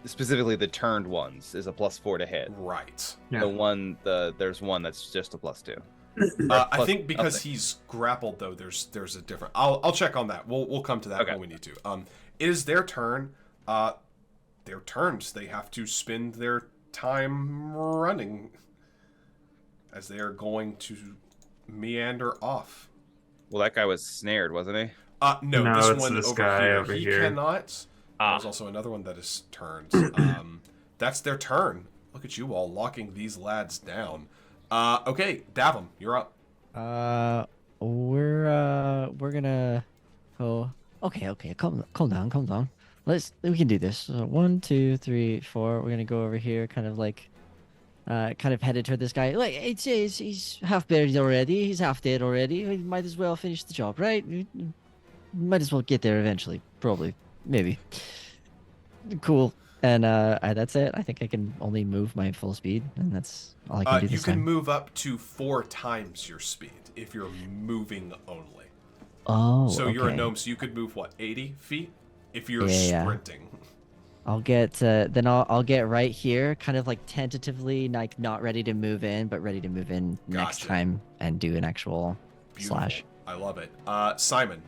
specifically the turned ones is a +4 to hit. Right. Yeah. There's one that's just a +2. I think because he's grappled, though, there's a different. I'll check on that. We'll come to that when we need to. It is their turn. Their turns. They have to spend their time running, as they are going to meander off. Well, that guy was snared, wasn't he? No, No, this one this over guy here. over He here. cannot. There's also another one that is turned. That's their turn. Look at you all locking these lads down. Okay, Davhim, you're up. We're gonna. Oh, okay. Calm down. We can do this. So 1, 2, 3, 4. We're gonna go over here, kind of headed toward this guy. Like he's half buried already. He's half dead already. We might as well finish the job, right? Might as well get there eventually. Probably, maybe. Cool. And that's it. I think I can only move my full speed, and that's all I can do this time. You can move up to 4 times your speed if you're moving only. Oh, so you're a okay. gnome, so you could move 80 feet if you're Yeah. sprinting. I'll get I'll get right here, kind of like tentatively, like not ready to move in, but ready to move in next Gotcha. time and do an actual Beautiful. slash. I love it. Simon.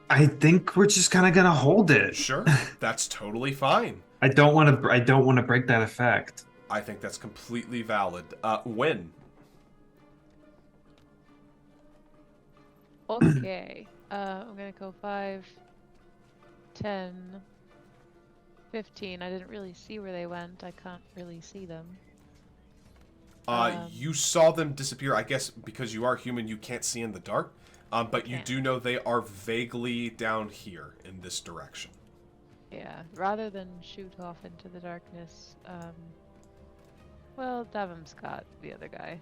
I think we're just kind of gonna hold it. Sure, that's totally fine. I don't want to break that effect. I think that's completely valid. Win. Okay. I'm gonna go 5, 10, 15. I didn't really see where they went. I can't really see them. You saw them disappear. I guess because you are human, you can't see in the dark. But you Can't. do know they are vaguely down here in this direction. Yeah. Rather than shoot off into the darkness, well, Davim's got the other guy.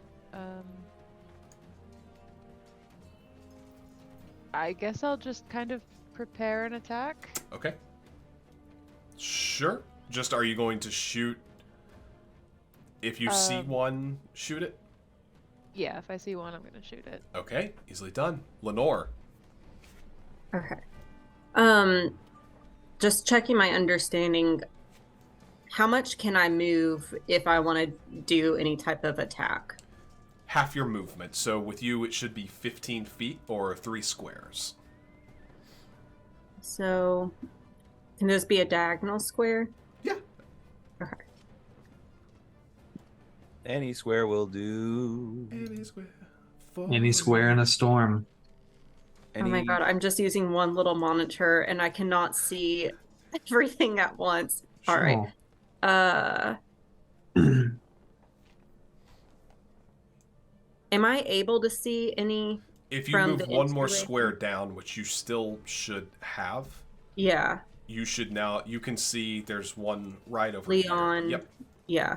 I guess I'll just kind of prepare an attack. Okay. Sure. Just are you going to shoot? If you see one, shoot it? Yeah, if I see one, I'm gonna shoot it. Okay, easily done. Lenore. Okay. Just checking my understanding. How much can I move if I want to do any type of attack? Half your movement. So with you, it should be 15 feet or 3 squares. So, can this be a diagonal square? Yeah. Okay. Any square will do. Any square in a storm. Oh my god, I'm just using one little monitor and I cannot see everything at once. All right. Am I able to see any? If you from move the one more inspiration? square down, which you still should have, Yeah, you should now. You can see there's one right over Leon. here. Yep. Yeah.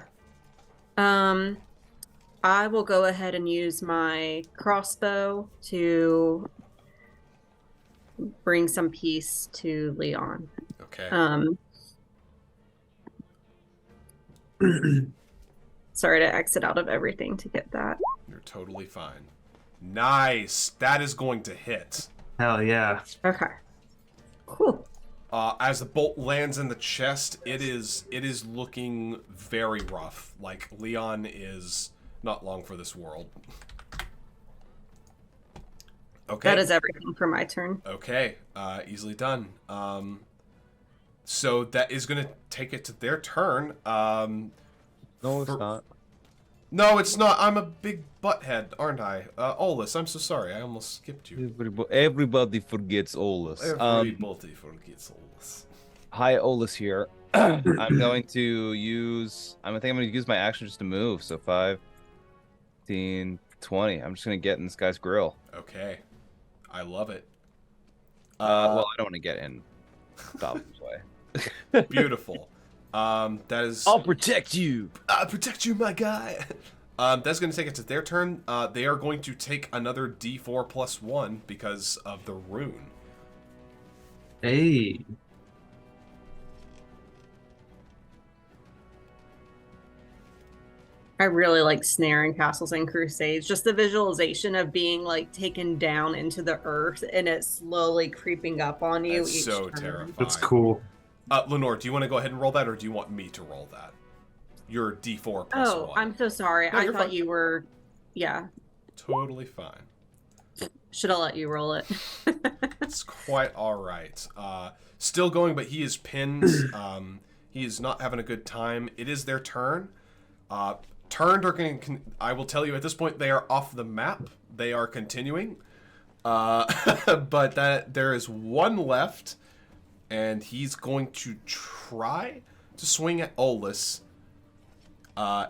I will go ahead and use my crossbow to bring some peace to Leon. Okay. Sorry to exit out of everything to get that. You're totally fine. Nice. That is going to hit. Hell yeah. Okay. Cool. As the bolt lands in the chest, it is looking very rough. Like Leon is not long for this world. Okay. That is everything for my turn. Okay. Easily done. So that is going to take it to their turn. No, it's not. No, it's not. I'm a big butthead, aren't I? Olus, I'm so sorry. I almost skipped you. Everybody forgets Olus. Everybody forgets Olus. Hi, Olus here. I'm going to use. I think I'm going to use my action just to move. So 5, 15, 20. I'm just going to get in this guy's grill. Okay. I love it. Well, I don't want to get in Davim's way. Beautiful. That is. I'll protect you. I'll protect you, my guy. That's going to take it to their turn. They are going to take another D4 plus 1 because of the rune. Hey. I really like Snare and Castles and Crusades. Just the visualization of being like taken down into the earth and it slowly creeping up on you. That's each so turn. terrifying. That's cool. Lenore, do you want to go ahead and roll that, or do you want me to roll that? Your D4 plus 1. I'm so sorry. No, I you're thought fine. you were. Yeah. Totally fine. Should have let you roll it. It's quite all right. Still going, but he is pinned. He is not having a good time. It is their turn. Turned are going. I will tell you at this point they are off the map. They are continuing, but that there is one left, and he's going to try to swing at Olus.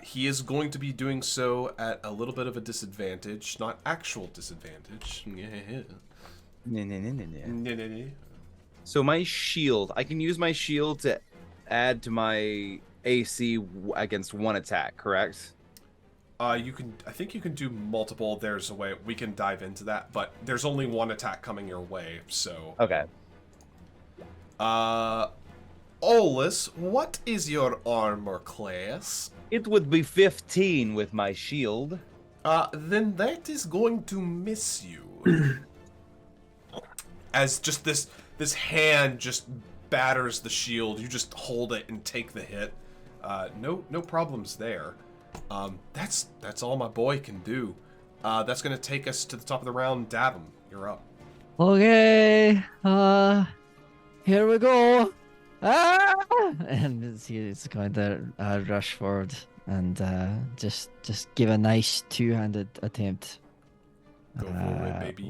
He is going to be doing so at a little bit of a disadvantage, not actual disadvantage. So my shield, I can use my shield to add to my AC against one attack, correct? You can. I think you can do multiple. There's a way we can dive into that, but there's only one attack coming your way. So. Okay. Olus, what is your armor class? It would be 15 with my shield. Then that is going to miss you. As just this hand just batters the shield, you just hold it and take the hit. No problems there. That's all my boy can do. That's gonna take us to the top of the round. Davhim, you're up. Okay. Here we go. Ah! And he's going to rush forward and just give a nice two-handed attempt. Go for it, baby.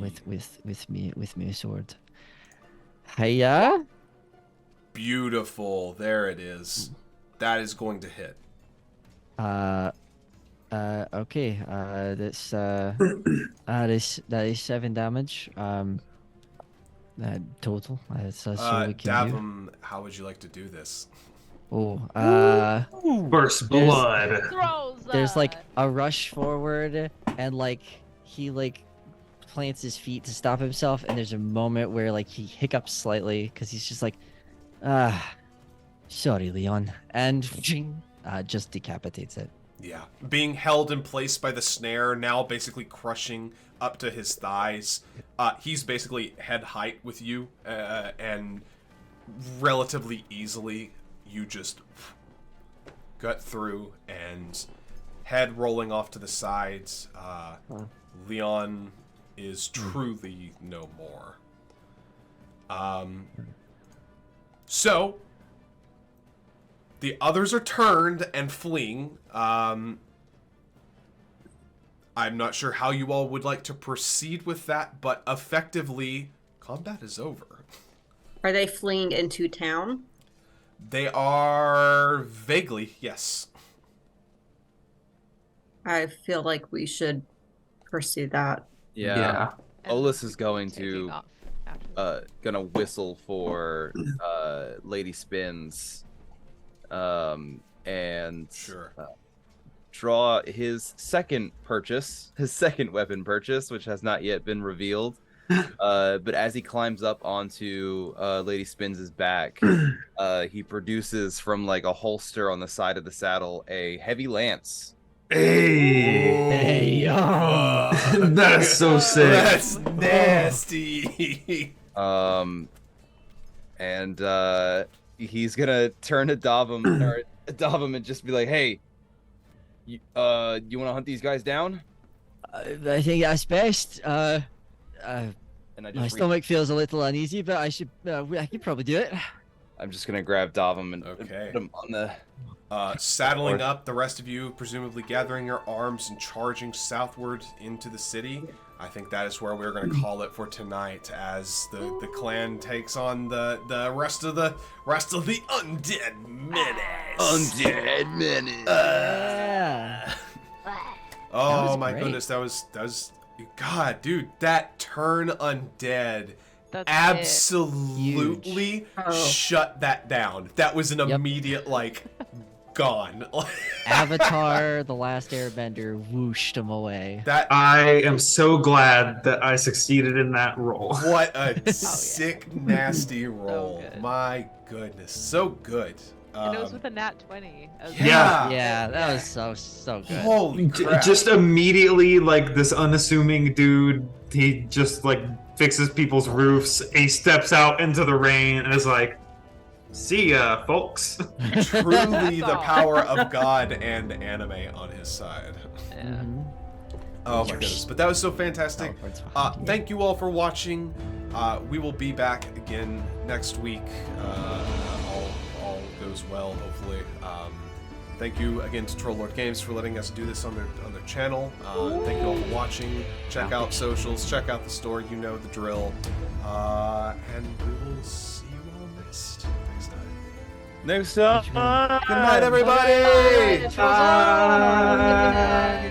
With my sword. Hiya. Beautiful. There it is. That is going to hit. Okay. That is 7 damage. Total. That's all we can do. Davhim, how would you like to do this? Oh, First blood. Throws there's like a rush forward, and like he like plants his feet to stop himself, and there's a moment where like he hiccups slightly because he's just like, sorry, Leon, and just decapitates it. Yeah. Being held in place by the snare, now basically crushing up to his thighs. He's basically head height with you, and relatively easily you just gut through, and head rolling off to the sides. Leon is truly no more. So the others are turned and fleeing. I'm not sure how you all would like to proceed with that, but effectively, combat is over. Are they fleeing into town? They are vaguely, yes. I feel like we should pursue that. Yeah. Olus is going Taking to off after. gonna whistle for Lady Spins, and Sure. draw his second weapon purchase, which has not yet been revealed. But as he climbs up onto Lady Spins' back, he produces from like a holster on the side of the saddle a heavy lance. Hey, that's so sick. That's nasty. And he's gonna turn to Davhim and just be like, "Hey, you want to hunt these guys down?" I think that's best. And My I just stomach feels a little uneasy, but I could probably do it. I'm just gonna grab Davhim and Okay. put him on the. Saddling up, the rest of you presumably gathering your arms and charging southward into the city. I think that is where we're going to call it for tonight, as the clan takes on the rest of the undead menace. Yeah. Oh was my great. goodness, that was God, dude, that turn undead That's absolutely Oh. shut that down. That was an Yep. immediate like gone. Avatar, the last airbender, whooshed him away. That I am so glad that I succeeded in that role. what a sick, nasty roll. good. My goodness, so good. And it was with a nat 20. as well. Yeah. Yeah, that was so good. Holy crap. Just immediately, like this unassuming dude, he just like fixes people's roofs. He steps out into the rain and is like, "See ya, folks." truly the That's all. power of God and anime on his side. Yeah. Mhm. Oh my goodness, but that was so fantastic. Teleport's behind you. Thank you all for watching. We will be back again next week. All goes well, hopefully. Thank you again to Troll Lord Games for letting us do this on their channel. Thank you all for watching. Check out socials. Check out the store. You know the drill. And we will see you all next time. Next time. Good night, everybody. Bye.